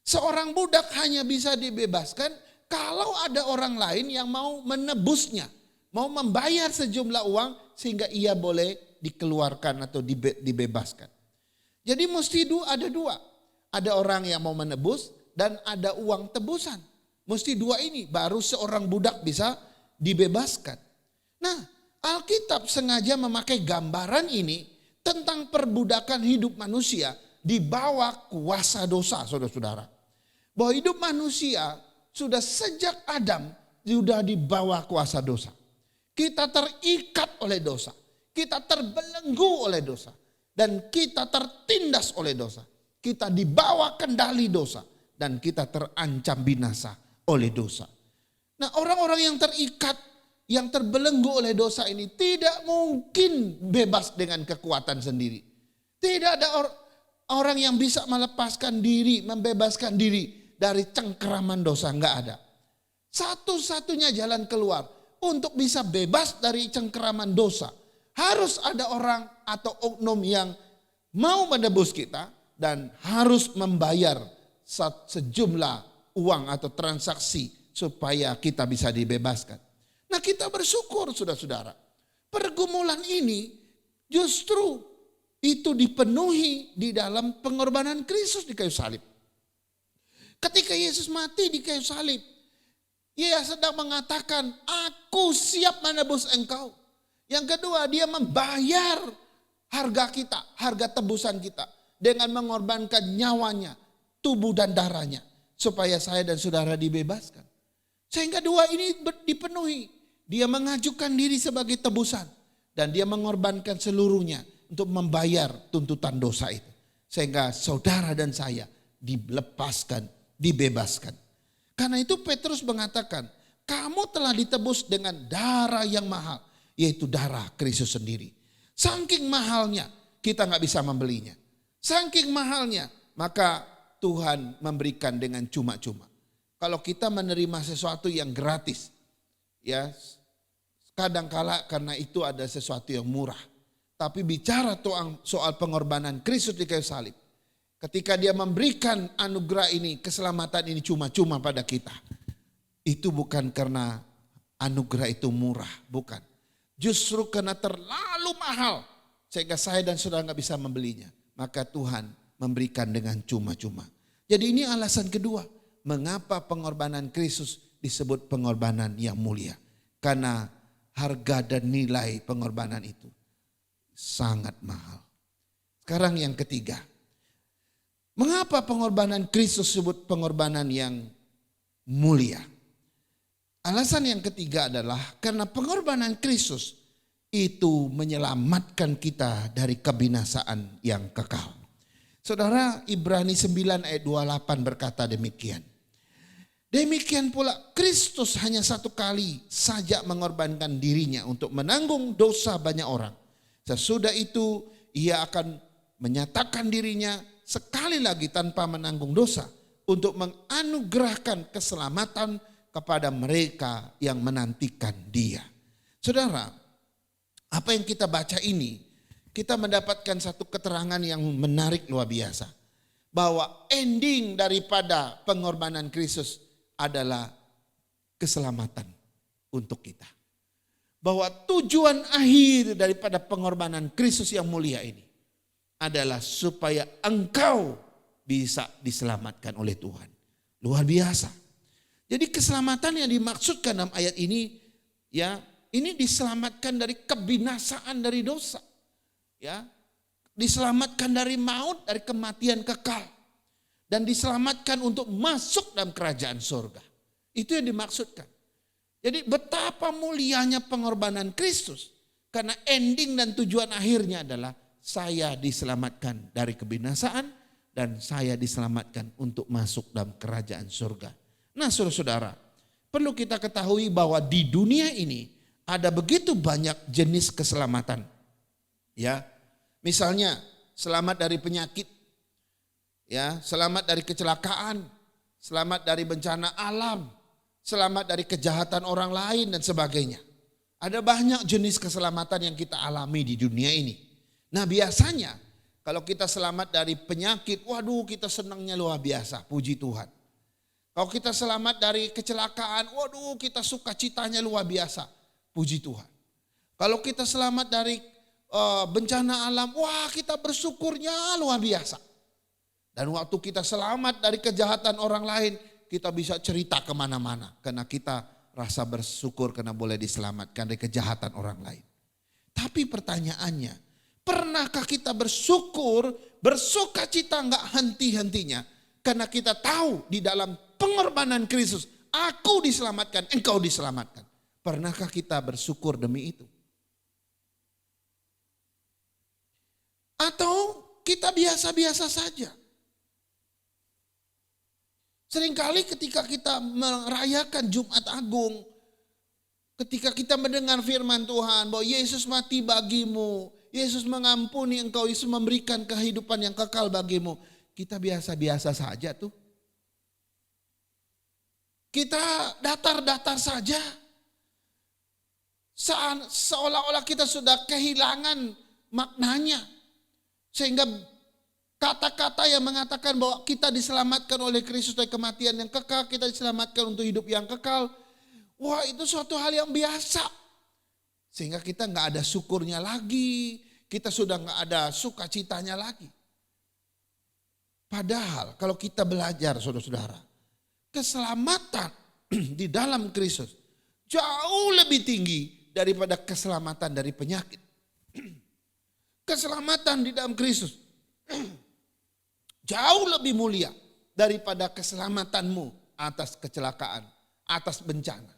Seorang budak hanya bisa dibebaskan kalau ada orang lain yang mau menebusnya, mau membayar sejumlah uang sehingga ia boleh dikeluarkan atau dibebaskan. Jadi mesti ada dua. Ada orang yang mau menebus dan ada uang tebusan. Mesti dua ini baru seorang budak bisa dibebaskan. Nah, Alkitab sengaja memakai gambaran ini tentang perbudakan hidup manusia di bawah kuasa dosa, saudara-saudara. Bahwa hidup manusia sudah sejak Adam sudah di bawah kuasa dosa. Kita terikat oleh dosa. Kita terbelenggu oleh dosa. Dan kita tertindas oleh dosa. Kita di bawah kendali dosa. Dan kita terancam binasa oleh dosa. Nah, orang-orang yang terikat, yang terbelenggu oleh dosa ini tidak mungkin bebas dengan kekuatan sendiri. Tidak ada orang yang bisa melepaskan diri, membebaskan diri dari cengkeraman dosa, enggak ada. Satu-satunya jalan keluar untuk bisa bebas dari cengkeraman dosa, harus ada orang atau oknum yang mau menebus kita dan harus membayar sejumlah uang atau transaksi supaya kita bisa dibebaskan. Nah, kita bersyukur saudara-saudara. Pergumulan ini justru itu dipenuhi di dalam pengorbanan Kristus di kayu salib. Ketika Yesus mati di kayu salib, Ia sedang mengatakan, aku siap menebus engkau. Yang kedua, dia membayar harga kita, harga tebusan kita. Dengan mengorbankan nyawanya, tubuh dan darahnya. Supaya saya dan saudara dibebaskan. Sehingga dua ini dipenuhi. Dia mengajukan diri sebagai tebusan. Dan dia mengorbankan seluruhnya untuk membayar tuntutan dosa itu. Sehingga saudara dan saya dilepaskan, dibebaskan. Karena itu Petrus mengatakan, kamu telah ditebus dengan darah yang mahal. Yaitu darah Kristus sendiri. Saking mahalnya kita gak bisa membelinya. Saking mahalnya maka Tuhan memberikan dengan cuma-cuma. Kalau kita menerima sesuatu yang gratis, ya kadangkala karena itu ada sesuatu yang murah. Tapi bicara soal pengorbanan Kristus di kayu salib, ketika dia memberikan anugerah ini, keselamatan ini cuma-cuma pada kita, itu bukan karena anugerah itu murah, bukan. Justru karena terlalu mahal, sehingga saya dan saudara gak bisa membelinya. Maka Tuhan memberikan dengan cuma-cuma. Jadi ini alasan kedua. Mengapa pengorbanan Kristus disebut pengorbanan yang mulia? Karena harga dan nilai pengorbanan itu sangat mahal. Sekarang yang ketiga. Mengapa pengorbanan Kristus disebut pengorbanan yang mulia? Alasan yang ketiga adalah karena pengorbanan Kristus itu menyelamatkan kita dari kebinasaan yang kekal. Saudara, Ibrani 9 ayat 28 berkata demikian. Demikian pula Kristus hanya satu kali saja mengorbankan dirinya untuk menanggung dosa banyak orang. Sesudah itu ia akan menyatakan dirinya sekali lagi tanpa menanggung dosa untuk menganugerahkan keselamatan kepada mereka yang menantikan dia. Saudara, apa yang kita baca ini, kita mendapatkan satu keterangan yang menarik luar biasa. Bahwa ending daripada pengorbanan Kristus adalah keselamatan untuk kita. Bahwa tujuan akhir daripada pengorbanan Kristus yang mulia ini adalah supaya engkau bisa diselamatkan oleh Tuhan. Luar biasa. Jadi keselamatan yang dimaksudkan dalam ayat ini, ya, ini diselamatkan dari kebinasaan dari dosa. Ya, diselamatkan dari maut, dari kematian kekal. Dan diselamatkan untuk masuk dalam kerajaan surga. Itu yang dimaksudkan. Jadi betapa mulianya pengorbanan Kristus. Karena ending dan tujuan akhirnya adalah saya diselamatkan dari kebinasaan dan saya diselamatkan untuk masuk dalam kerajaan surga. Nah saudara-saudara, perlu kita ketahui bahwa di dunia ini ada begitu banyak jenis keselamatan. Ya. Misalnya selamat dari penyakit, ya, selamat dari kecelakaan, selamat dari bencana alam, selamat dari kejahatan orang lain dan sebagainya. Ada banyak jenis keselamatan yang kita alami di dunia ini. Nah, biasanya kalau kita selamat dari penyakit, waduh kita senangnya luar biasa, puji Tuhan. Kalau kita selamat dari kecelakaan, waduh kita sukacitanya luar biasa, puji Tuhan. Kalau kita selamat dari bencana alam, wah kita bersyukurnya luar biasa. Dan waktu kita selamat dari kejahatan orang lain, kita bisa cerita kemana-mana. Karena kita rasa bersyukur karena boleh diselamatkan dari kejahatan orang lain. Tapi pertanyaannya, pernahkah kita bersyukur, bersukacita enggak henti-hentinya? Karena kita tahu di dalam pengorbanan Kristus, aku diselamatkan, engkau diselamatkan. Pernahkah kita bersyukur demi itu? Atau kita biasa-biasa saja? Seringkali ketika kita merayakan Jumat Agung, ketika kita mendengar firman Tuhan bahwa Yesus mati bagimu, Yesus mengampuni engkau, Yesus memberikan kehidupan yang kekal bagimu, kita biasa-biasa saja tuh. Kita datar-datar saja. Seolah-olah kita sudah kehilangan maknanya. Sehingga kata-kata yang mengatakan bahwa kita diselamatkan oleh Kristus dari kematian yang kekal, kita diselamatkan untuk hidup yang kekal. Wah, itu suatu hal yang biasa. Sehingga kita nggak ada syukurnya lagi, kita sudah nggak ada sukacitanya lagi. Padahal kalau kita belajar saudara-saudara, keselamatan di dalam Kristus jauh lebih tinggi daripada keselamatan dari penyakit. Keselamatan di dalam Kristus jauh lebih mulia daripada keselamatanmu atas kecelakaan, atas bencana.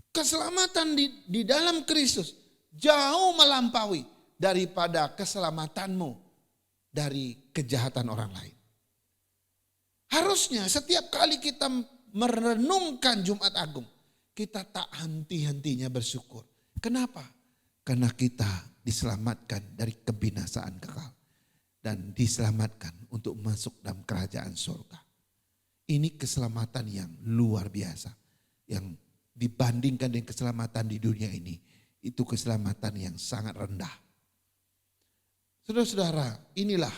Keselamatan di dalam Kristus jauh melampaui daripada keselamatanmu dari kejahatan orang lain. Harusnya setiap kali kita merenungkan Jumat Agung, kita tak henti-hentinya bersyukur. Kenapa? Karena kita diselamatkan dari kebinasaan kekal. Dan diselamatkan untuk masuk dalam kerajaan surga. Ini keselamatan yang luar biasa. Yang dibandingkan dengan keselamatan di dunia ini. Itu keselamatan yang sangat rendah. Saudara-saudara, inilah.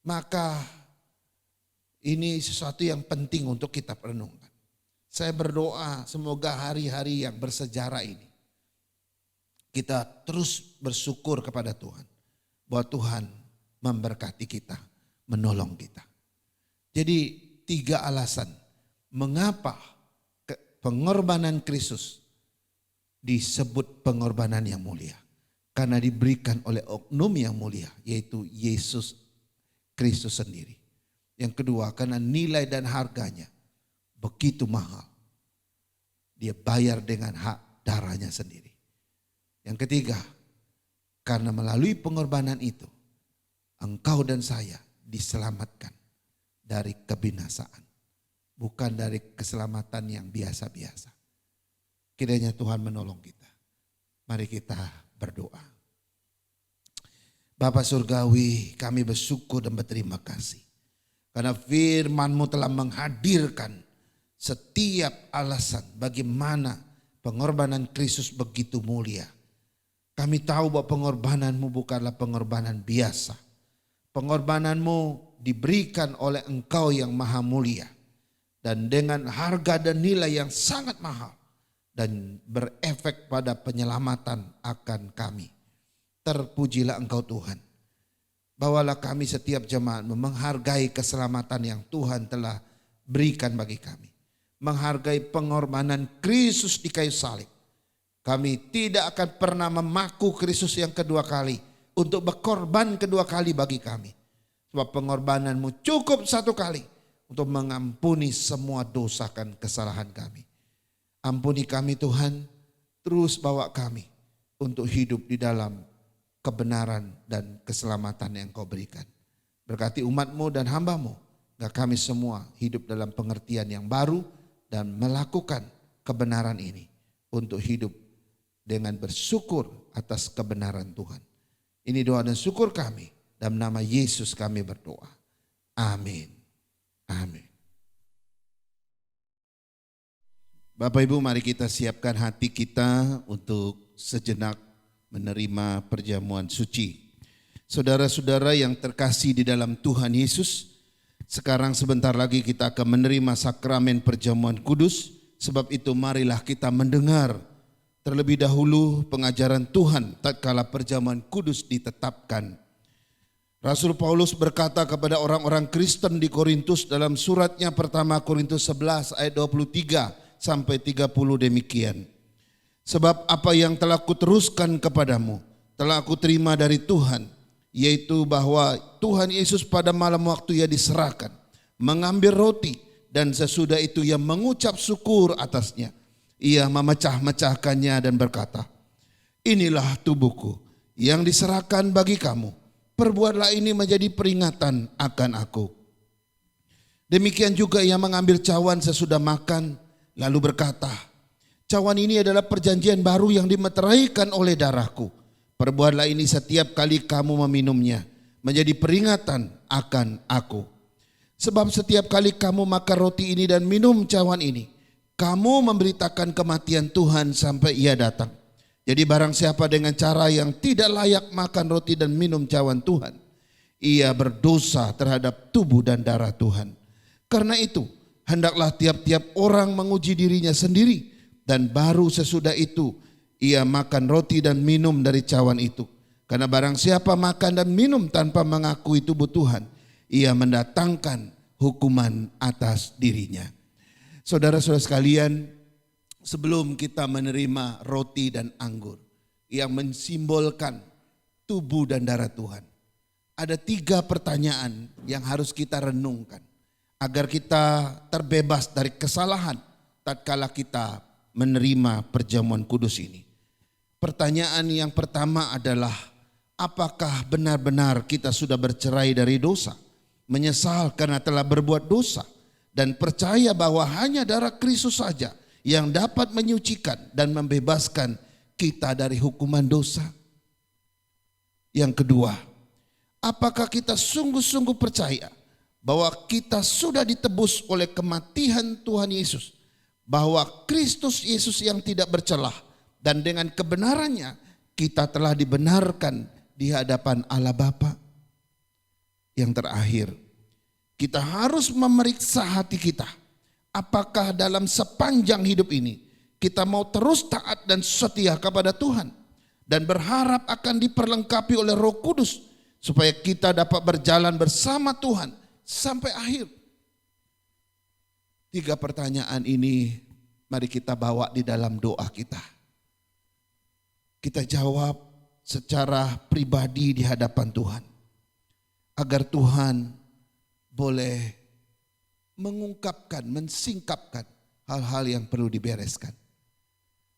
Maka ini sesuatu yang penting untuk kita renungkan. Saya berdoa semoga hari-hari yang bersejarah ini. Kita terus bersyukur kepada Tuhan. Bahwa Tuhan memberkati kita, menolong kita. Jadi 3 alasan mengapa pengorbanan Kristus disebut pengorbanan yang mulia. Karena diberikan oleh oknum yang mulia, yaitu Yesus Kristus sendiri. Yang kedua, karena nilai dan harganya begitu mahal. Dia bayar dengan hak darahnya sendiri. Yang ketiga, karena melalui pengorbanan itu, engkau dan saya diselamatkan dari kebinasaan. Bukan dari keselamatan yang biasa-biasa. Kiranya Tuhan menolong kita. Mari kita berdoa. Bapa Surgawi, kami bersyukur dan berterima kasih. Karena firman-Mu telah menghadirkan setiap alasan bagaimana pengorbanan Kristus begitu mulia. Kami tahu bahwa pengorbanan-Mu bukanlah pengorbanan biasa. Pengorbanan-Mu diberikan oleh Engkau yang maha mulia. Dan dengan harga dan nilai yang sangat mahal. Dan berefek pada penyelamatan akan kami. Terpujilah Engkau Tuhan. Bawalah kami setiap jemaat menghargai keselamatan yang Tuhan telah berikan bagi kami. Menghargai pengorbanan Kristus di kayu salib. Kami tidak akan pernah memaku Kristus yang kedua kali. Untuk berkorban kedua kali bagi kami. Sebab pengorbanan-Mu cukup satu kali. Untuk mengampuni semua dosa dan kesalahan kami. Ampuni kami Tuhan. Terus bawa kami. Untuk hidup di dalam kebenaran dan keselamatan yang Kau berikan. Berkati umat-Mu dan hamba-Mu. Agar kami semua hidup dalam pengertian yang baru. Dan melakukan kebenaran ini. untuk hidup dengan bersyukur atas kebenaran Tuhan. Ini doa dan syukur kami. Dalam nama Yesus kami berdoa. Amin. Amin. Bapak Ibu, mari kita siapkan hati kita untuk sejenak menerima perjamuan suci. Saudara-saudara yang terkasih di dalam Tuhan Yesus, sekarang sebentar lagi kita akan menerima sakramen perjamuan kudus. Sebab itu marilah kita mendengar terlebih dahulu pengajaran Tuhan tatkala perjamuan kudus ditetapkan. Rasul Paulus berkata kepada orang-orang Kristen di Korintus dalam suratnya pertama Korintus 11 ayat 23 sampai 30 demikian. Sebab apa yang telah kuteruskan kepadamu telah aku terima dari Tuhan, yaitu bahwa Tuhan Yesus pada malam waktu ia diserahkan mengambil roti, dan sesudah itu ia mengucap syukur atasnya. Ia memecah-mecahkannya dan berkata, inilah tubuhku yang diserahkan bagi kamu. Perbuatlah ini menjadi peringatan akan aku. Demikian juga ia mengambil cawan sesudah makan, lalu berkata, cawan ini adalah perjanjian baru yang dimeteraikan oleh darahku. Perbuatlah ini setiap kali kamu meminumnya, menjadi peringatan akan aku. Sebab setiap kali kamu makan roti ini dan minum cawan ini, kamu memberitakan kematian Tuhan sampai ia datang. Jadi barang siapa dengan cara yang tidak layak makan roti dan minum cawan Tuhan, ia berdosa terhadap tubuh dan darah Tuhan. Karena itu, hendaklah tiap-tiap orang menguji dirinya sendiri, dan baru sesudah itu ia makan roti dan minum dari cawan itu. Karena barang siapa makan dan minum tanpa mengakui tubuh Tuhan, ia mendatangkan hukuman atas dirinya. Saudara-saudara sekalian, sebelum kita menerima roti dan anggur yang mensimbolkan tubuh dan darah Tuhan, ada 3 pertanyaan yang harus kita renungkan agar kita terbebas dari kesalahan tatkala kita menerima perjamuan kudus ini. Pertanyaan yang pertama adalah, apakah benar-benar kita sudah bercerai dari dosa, menyesal karena telah berbuat dosa, dan percaya bahwa hanya darah Kristus saja yang dapat menyucikan dan membebaskan kita dari hukuman dosa? Yang kedua, apakah kita sungguh-sungguh percaya bahwa kita sudah ditebus oleh kematian Tuhan Yesus, bahwa Kristus Yesus yang tidak bercelah, dan dengan kebenarannya kita telah dibenarkan di hadapan Allah Bapa? Yang terakhir, kita harus memeriksa hati kita. Apakah dalam sepanjang hidup ini kita mau terus taat dan setia kepada Tuhan dan berharap akan diperlengkapi oleh Roh Kudus supaya kita dapat berjalan bersama Tuhan sampai akhir. 3 pertanyaan ini mari kita bawa di dalam doa kita. Kita jawab secara pribadi di hadapan Tuhan, agar Tuhan boleh mengungkapkan, mensingkapkan hal-hal yang perlu dibereskan.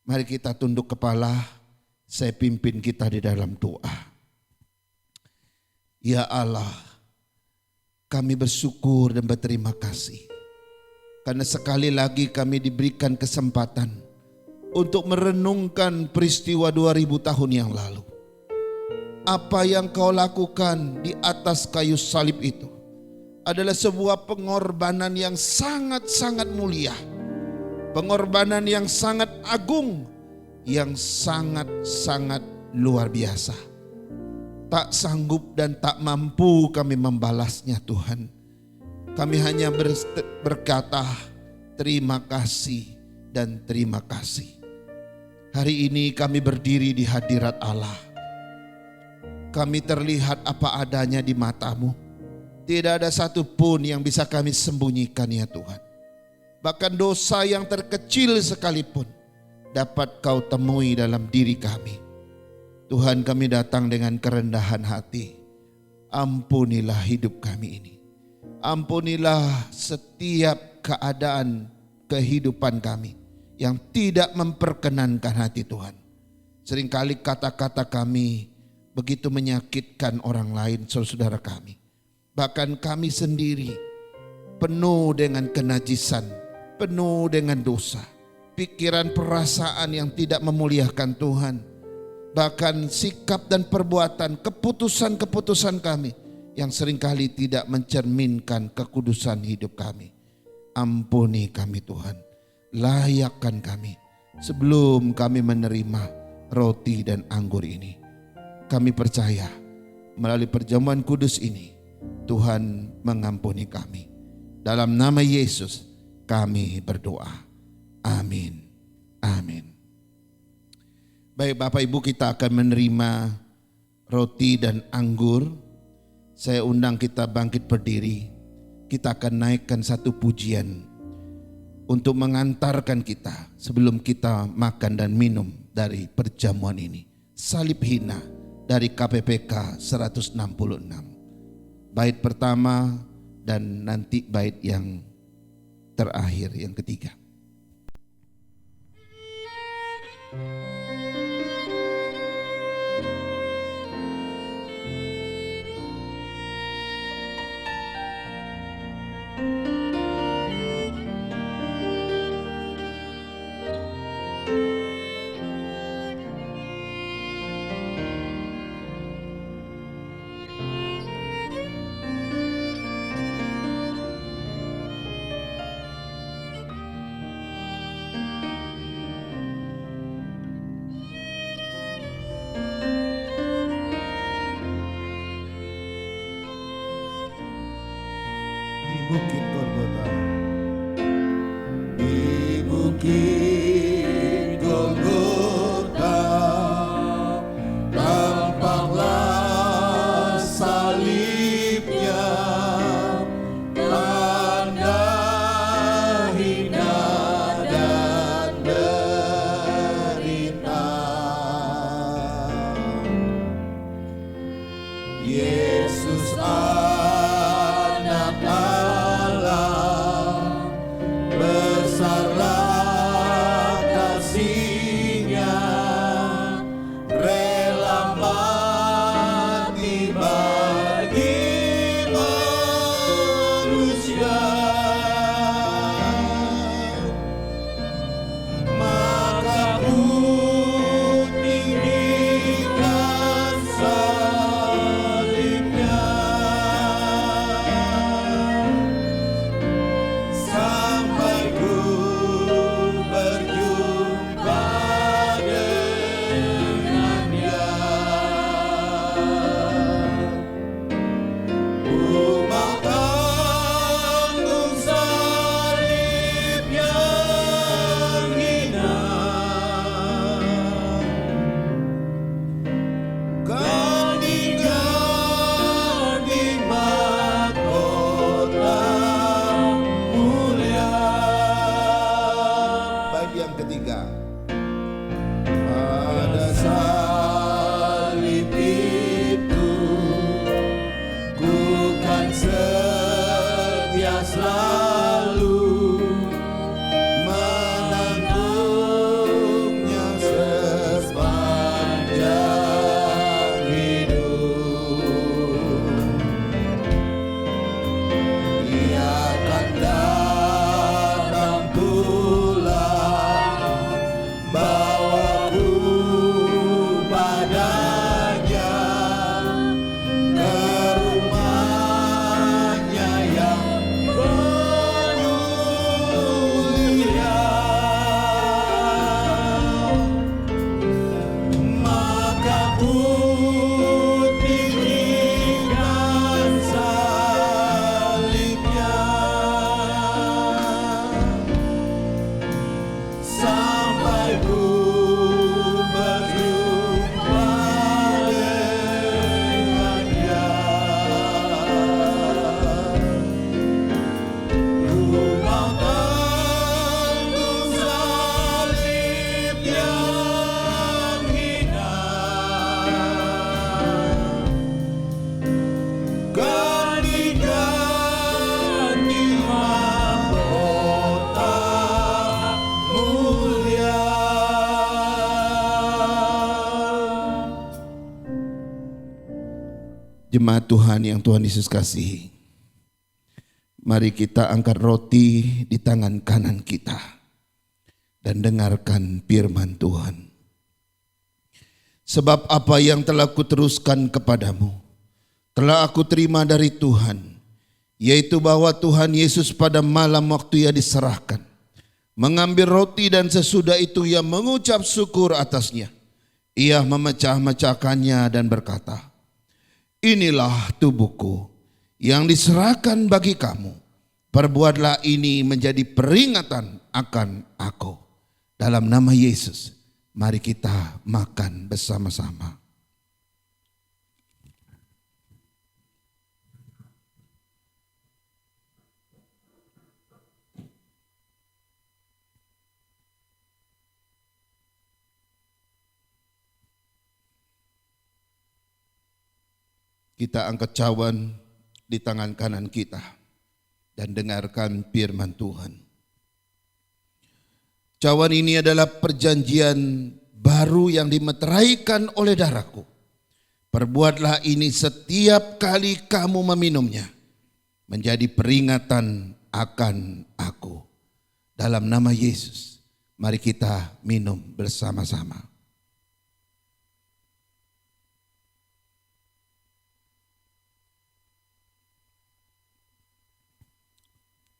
Mari kita tunduk kepala, saya pimpin kita di dalam doa. Ya Allah, kami bersyukur dan berterima kasih karena sekali lagi kami diberikan kesempatan untuk merenungkan peristiwa 2000 tahun yang lalu. Apa yang kau lakukan di atas kayu salib itu adalah sebuah pengorbanan yang sangat-sangat mulia. Pengorbanan yang sangat agung, yang sangat-sangat luar biasa. Tak sanggup dan tak mampu kami membalasnya Tuhan. Kami hanya berkata terima kasih dan terima kasih. Hari ini kami berdiri di hadirat Allah. Kami terlihat apa adanya di mata-Mu. Tidak ada satupun yang bisa kami sembunyikan ya Tuhan. Bahkan dosa yang terkecil sekalipun dapat Kau temui dalam diri kami. Tuhan, kami datang dengan kerendahan hati. Ampunilah hidup kami ini. Ampunilah setiap keadaan kehidupan kami yang tidak memperkenankan hati Tuhan. Seringkali kata-kata kami begitu menyakitkan orang lain, saudara kami. Bahkan kami sendiri penuh dengan kenajisan, penuh dengan dosa. pikiran, perasaan yang tidak memuliakan Tuhan. Bahkan sikap dan perbuatan, keputusan-keputusan kami yang seringkali tidak mencerminkan kekudusan hidup kami. Ampuni kami Tuhan, layakkan kami sebelum kami menerima roti dan anggur ini. Kami percaya melalui perjamuan kudus ini Tuhan mengampuni kami. Dalam nama Yesus kami berdoa. Amin. Amin. Baik Bapak Ibu, kita akan menerima roti dan anggur. Saya undang kita bangkit berdiri. Kita akan naikkan satu pujian untuk mengantarkan kita sebelum kita makan dan minum dari perjamuan ini. Salib hina dari KPPK 166. Bait pertama dan nanti bait yang terakhir, yang ketiga. Bukit Golgota. Di Bukit Golgota tampaklah salibnya, tanda hina dan derita. Yesus anak Allah, besarlah kasih-Nya, rela mati bagi manusia. Maka ku tinggikan salibnya, sampai ku berjumpa dengannya. Ku mau tanggung salib yang hina, ganti-ganti mahkota mulia. Bait yang ketiga. Pada salib itu ku kan setia selalu menanggungnya sepanjang hidup. Ia akan datang pulang, bawaku padanya, ke rumahnya yang mulia. Maka ku tinggikan salibnya, sampai ku berjumpa dengannya. Ku mau tanggung salib yang hina, ganti-ganti mahkota mulia. Jemaat Tuhan yang Tuhan Yesus kasihi, mari kita angkat roti di tangan kanan kita. dan dengarkan firman Tuhan. Sebab apa yang telah kuteruskan kepadamu, telah aku terima dari Tuhan, yaitu bahwa Tuhan Yesus pada malam waktu ia diserahkan, mengambil roti dan sesudah itu ia mengucap syukur atasnya. Ia memecah-mecahkannya dan berkata, inilah tubuhku yang diserahkan bagi kamu. Perbuatlah ini menjadi peringatan akan aku. Dalam nama Yesus, mari kita makan bersama-sama. Kita angkat cawan di tangan kanan kita dan dengarkan firman Tuhan. Cawan ini adalah perjanjian baru yang dimeteraikan oleh darahku. Perbuatlah ini setiap kali kamu meminumnya, menjadi peringatan akan aku. Dalam nama Yesus, mari kita minum bersama-sama.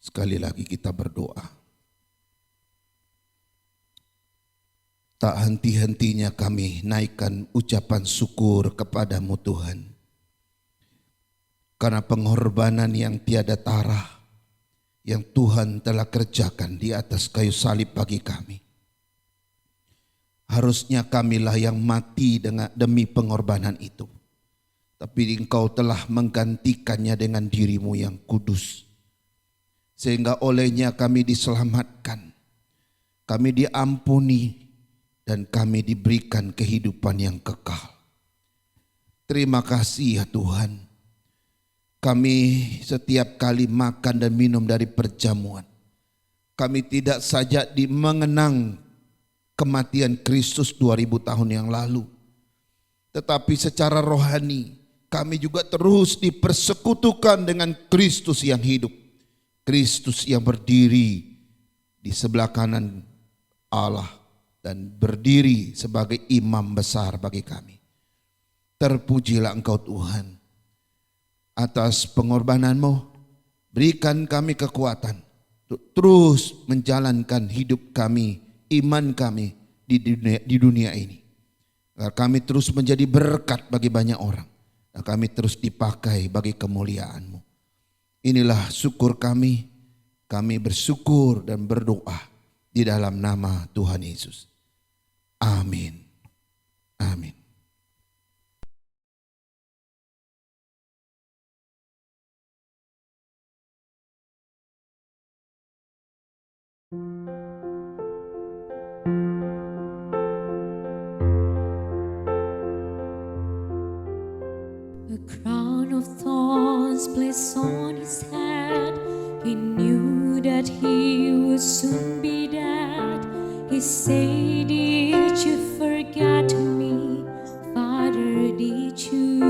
Sekali lagi kita berdoa. Tak henti-hentinya kami naikkan ucapan syukur kepadamu Tuhan. Karena pengorbanan yang tiada tara yang Tuhan telah kerjakan di atas kayu salib bagi kami. Harusnya kamilah yang mati demi pengorbanan itu. Tapi Engkau telah menggantikannya dengan dirimu yang kudus. Sehingga olehnya kami diselamatkan, kami diampuni, dan kami diberikan kehidupan yang kekal. Terima kasih ya Tuhan. Kami setiap kali makan dan minum dari perjamuan, kami tidak saja mengenang kematian Kristus 2000 tahun yang lalu, tetapi secara rohani kami juga terus dipersekutukan dengan Kristus yang hidup. Kristus yang berdiri di sebelah kanan Allah dan berdiri sebagai imam besar bagi kami. Terpujilah Engkau Tuhan atas pengorbananmu. Berikan kami kekuatan untuk terus menjalankan hidup kami, iman kami di dunia ini. Agar kami terus menjadi berkat bagi banyak orang. Dan kami terus dipakai bagi kemuliaan-Mu. Inilah syukur kami bersyukur dan berdoa di dalam nama Tuhan Yesus. Amin. Amin. A crown of thorns placed on his head. He knew that he would soon be dead. He said, did you forget me? Father, did you?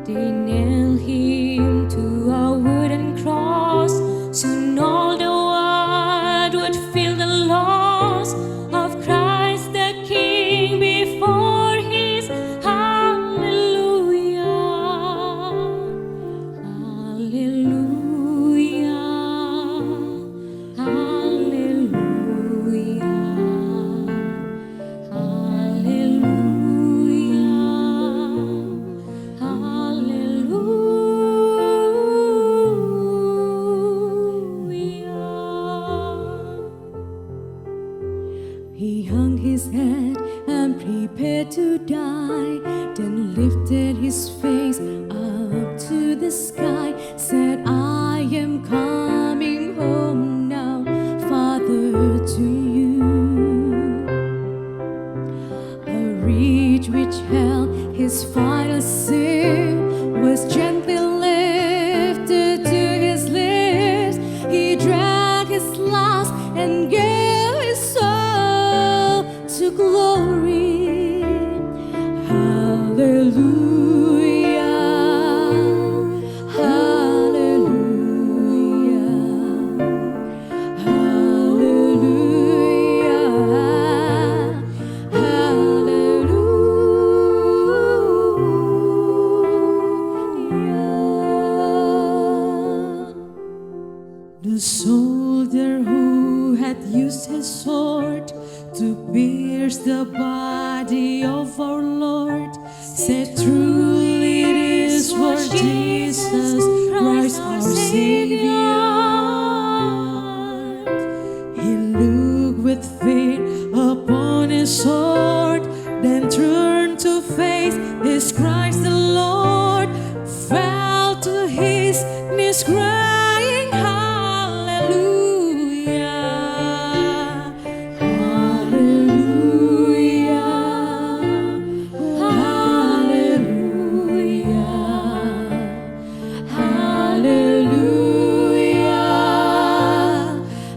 They nailed him to a wooden cross. Soon all the world would feel the loss of Christ the King before his hallelujah. Hallelujah. Hallelujah. Hallelujah. He hung his head and prepared to die, then lifted his face up to the sky, said, I am coming home now, Father, to you. A reed which held his final sip was gently lifted to his lips. He drank his last and gave his soul to glory. Hallelujah. Jesus Christ our Savior. He looked with faith upon his sword, then turned to face his Christ the Lord, fell to his knees crying hallelujah, hallelujah, hallelujah, hallelujah,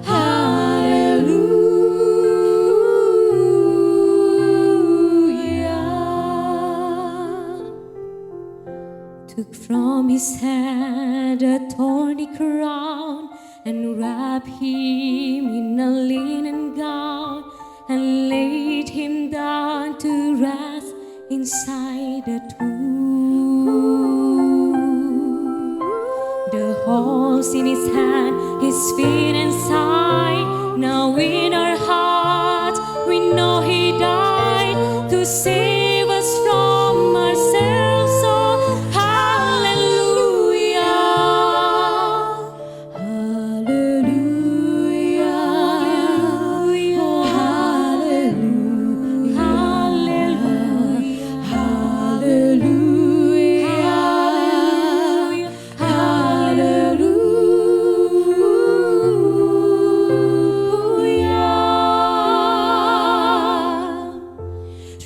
hallelujah. Took from his head a thorny crown and wrapped him in a linen gown and laid him down to rest inside the tomb. The holes in his hand, his feet and side. Now in our hearts we know he died to save us from ourselves. So hallelujah, hallelujah, oh hallelujah, hallelujah, hallelujah, hallelujah.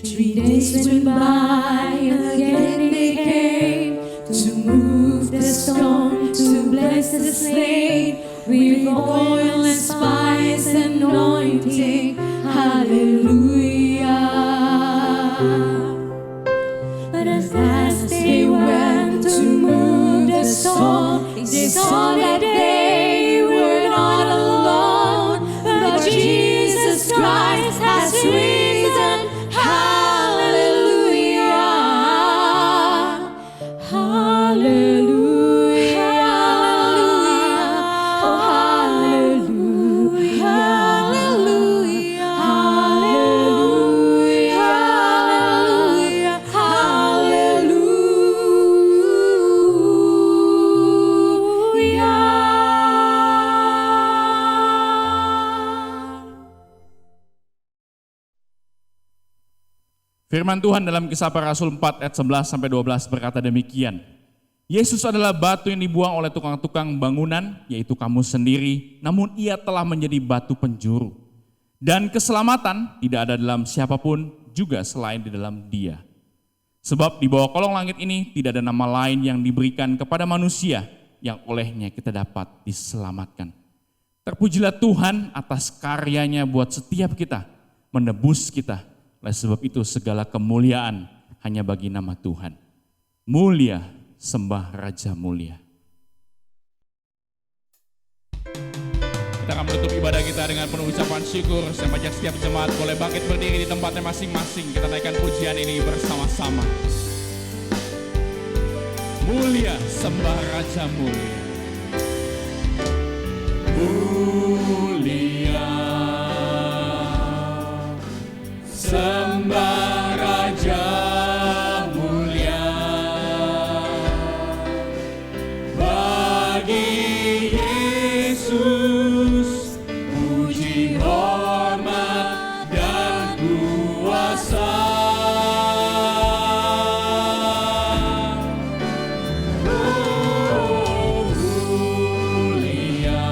3 days went by, again they came to move the stone to bless the slain with oil and spice and anointing. Hallelujah. But as they went to move the stone, they saw that they were not alone, but Jesus Christ has risen. Hallelujah, hallelujah, oh hallelujah, hallelujah, hallelujah, hallelujah. Firman Tuhan dalam Kisah Para Rasul 4 ayat 11 sampai 12 berkata demikian. Yesus adalah batu yang dibuang oleh tukang-tukang bangunan, yaitu kamu sendiri, namun ia telah menjadi batu penjuru. Dan keselamatan tidak ada dalam siapapun juga selain di dalam Dia. Sebab di bawah kolong langit ini tidak ada nama lain yang diberikan kepada manusia yang olehnya kita dapat diselamatkan. Terpujilah Tuhan atas karyanya buat setiap kita, menebus kita. Oleh sebab itu segala kemuliaan hanya bagi nama Tuhan. Mulia, sembah Raja mulia. Kita akan menutup ibadah kita dengan penuh ucapan syukur. Saya ajak setiap jemaat boleh bangkit berdiri di tempatnya masing-masing. Kita naikkan pujian ini bersama-sama. Mulia, sembah Raja mulia. Mulia, sembah Raja mulia, bagi Yesus puji hormat dan kuasa. Oh, mulia,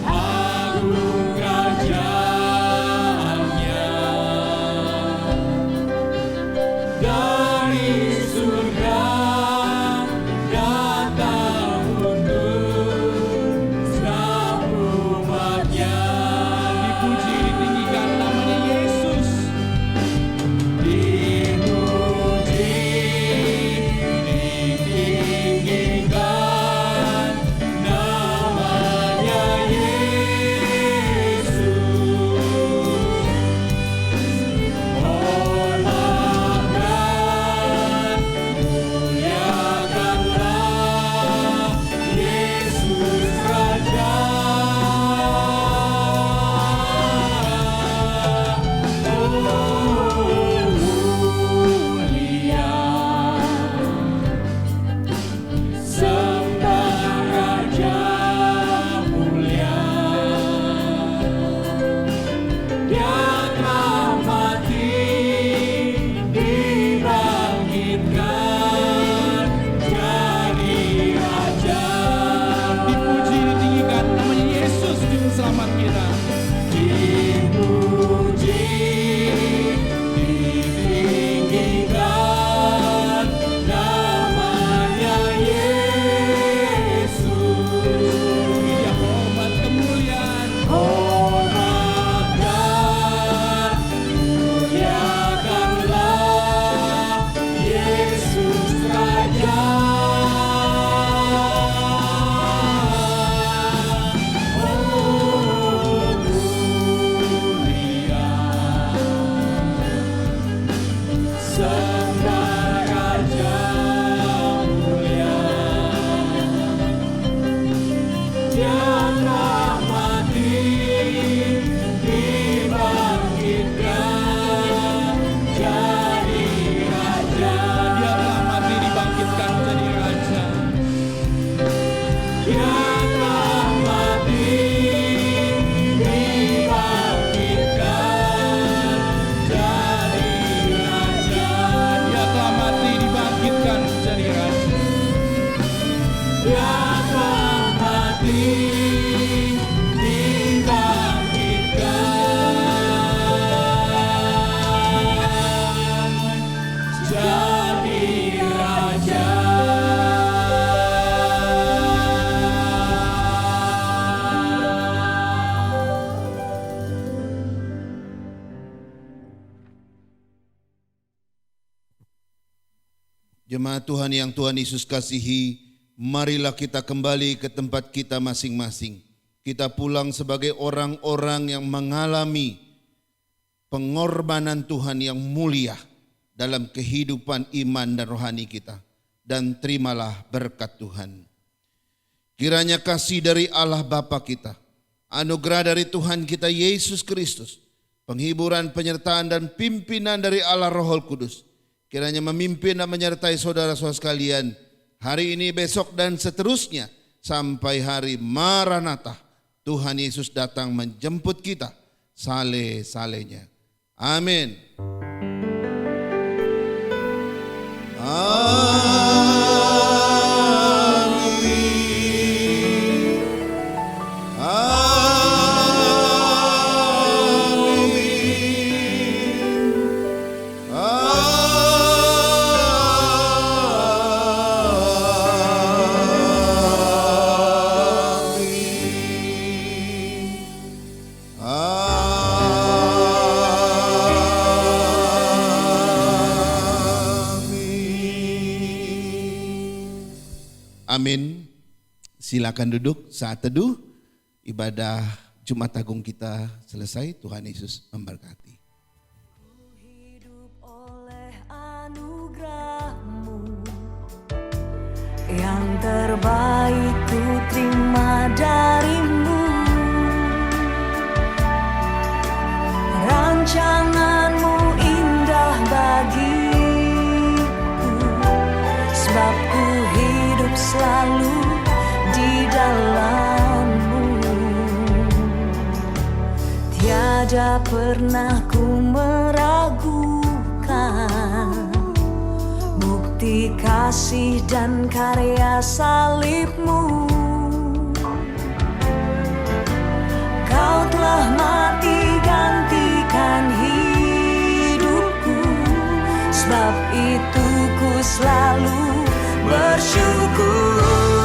agung kerajaannya, dari surga datang untuk setiap umatnya. Dipuji, ditinggikan namanya Yesus. Dipuji, ditinggikan namanya Yesus. Hormat Jemaat Tuhan yang Tuhan Yesus kasihi, marilah kita kembali ke tempat kita masing-masing. Kita pulang sebagai orang-orang yang mengalami pengorbanan Tuhan yang mulia dalam kehidupan iman dan rohani kita. Dan terimalah berkat Tuhan. Kiranya kasih dari Allah Bapa kita, anugerah dari Tuhan kita Yesus Kristus, penghiburan, penyertaan dan pimpinan dari Allah Roh Kudus, kiranya memimpin dan menyertai saudara-saudara sekalian hari ini, besok dan seterusnya sampai hari Maranatha. Tuhan Yesus datang menjemput kita sale-salenya. Amin. Amin. Silakan duduk saat teduh. Ibadah Jumat Agung kita selesai. Tuhan Yesus memberkati. Hidup oleh anugerah-Mu, yang terbaik ku terima dari-Mu. Rancangan-Mu indah bagiku, sebab ku hidup selalu di dalam-Mu. Tiada pernah ku meragukan bukti kasih dan karya salib-Mu. Kau telah mati gantikan hidupku, sebab itu ku selalu bersyukur.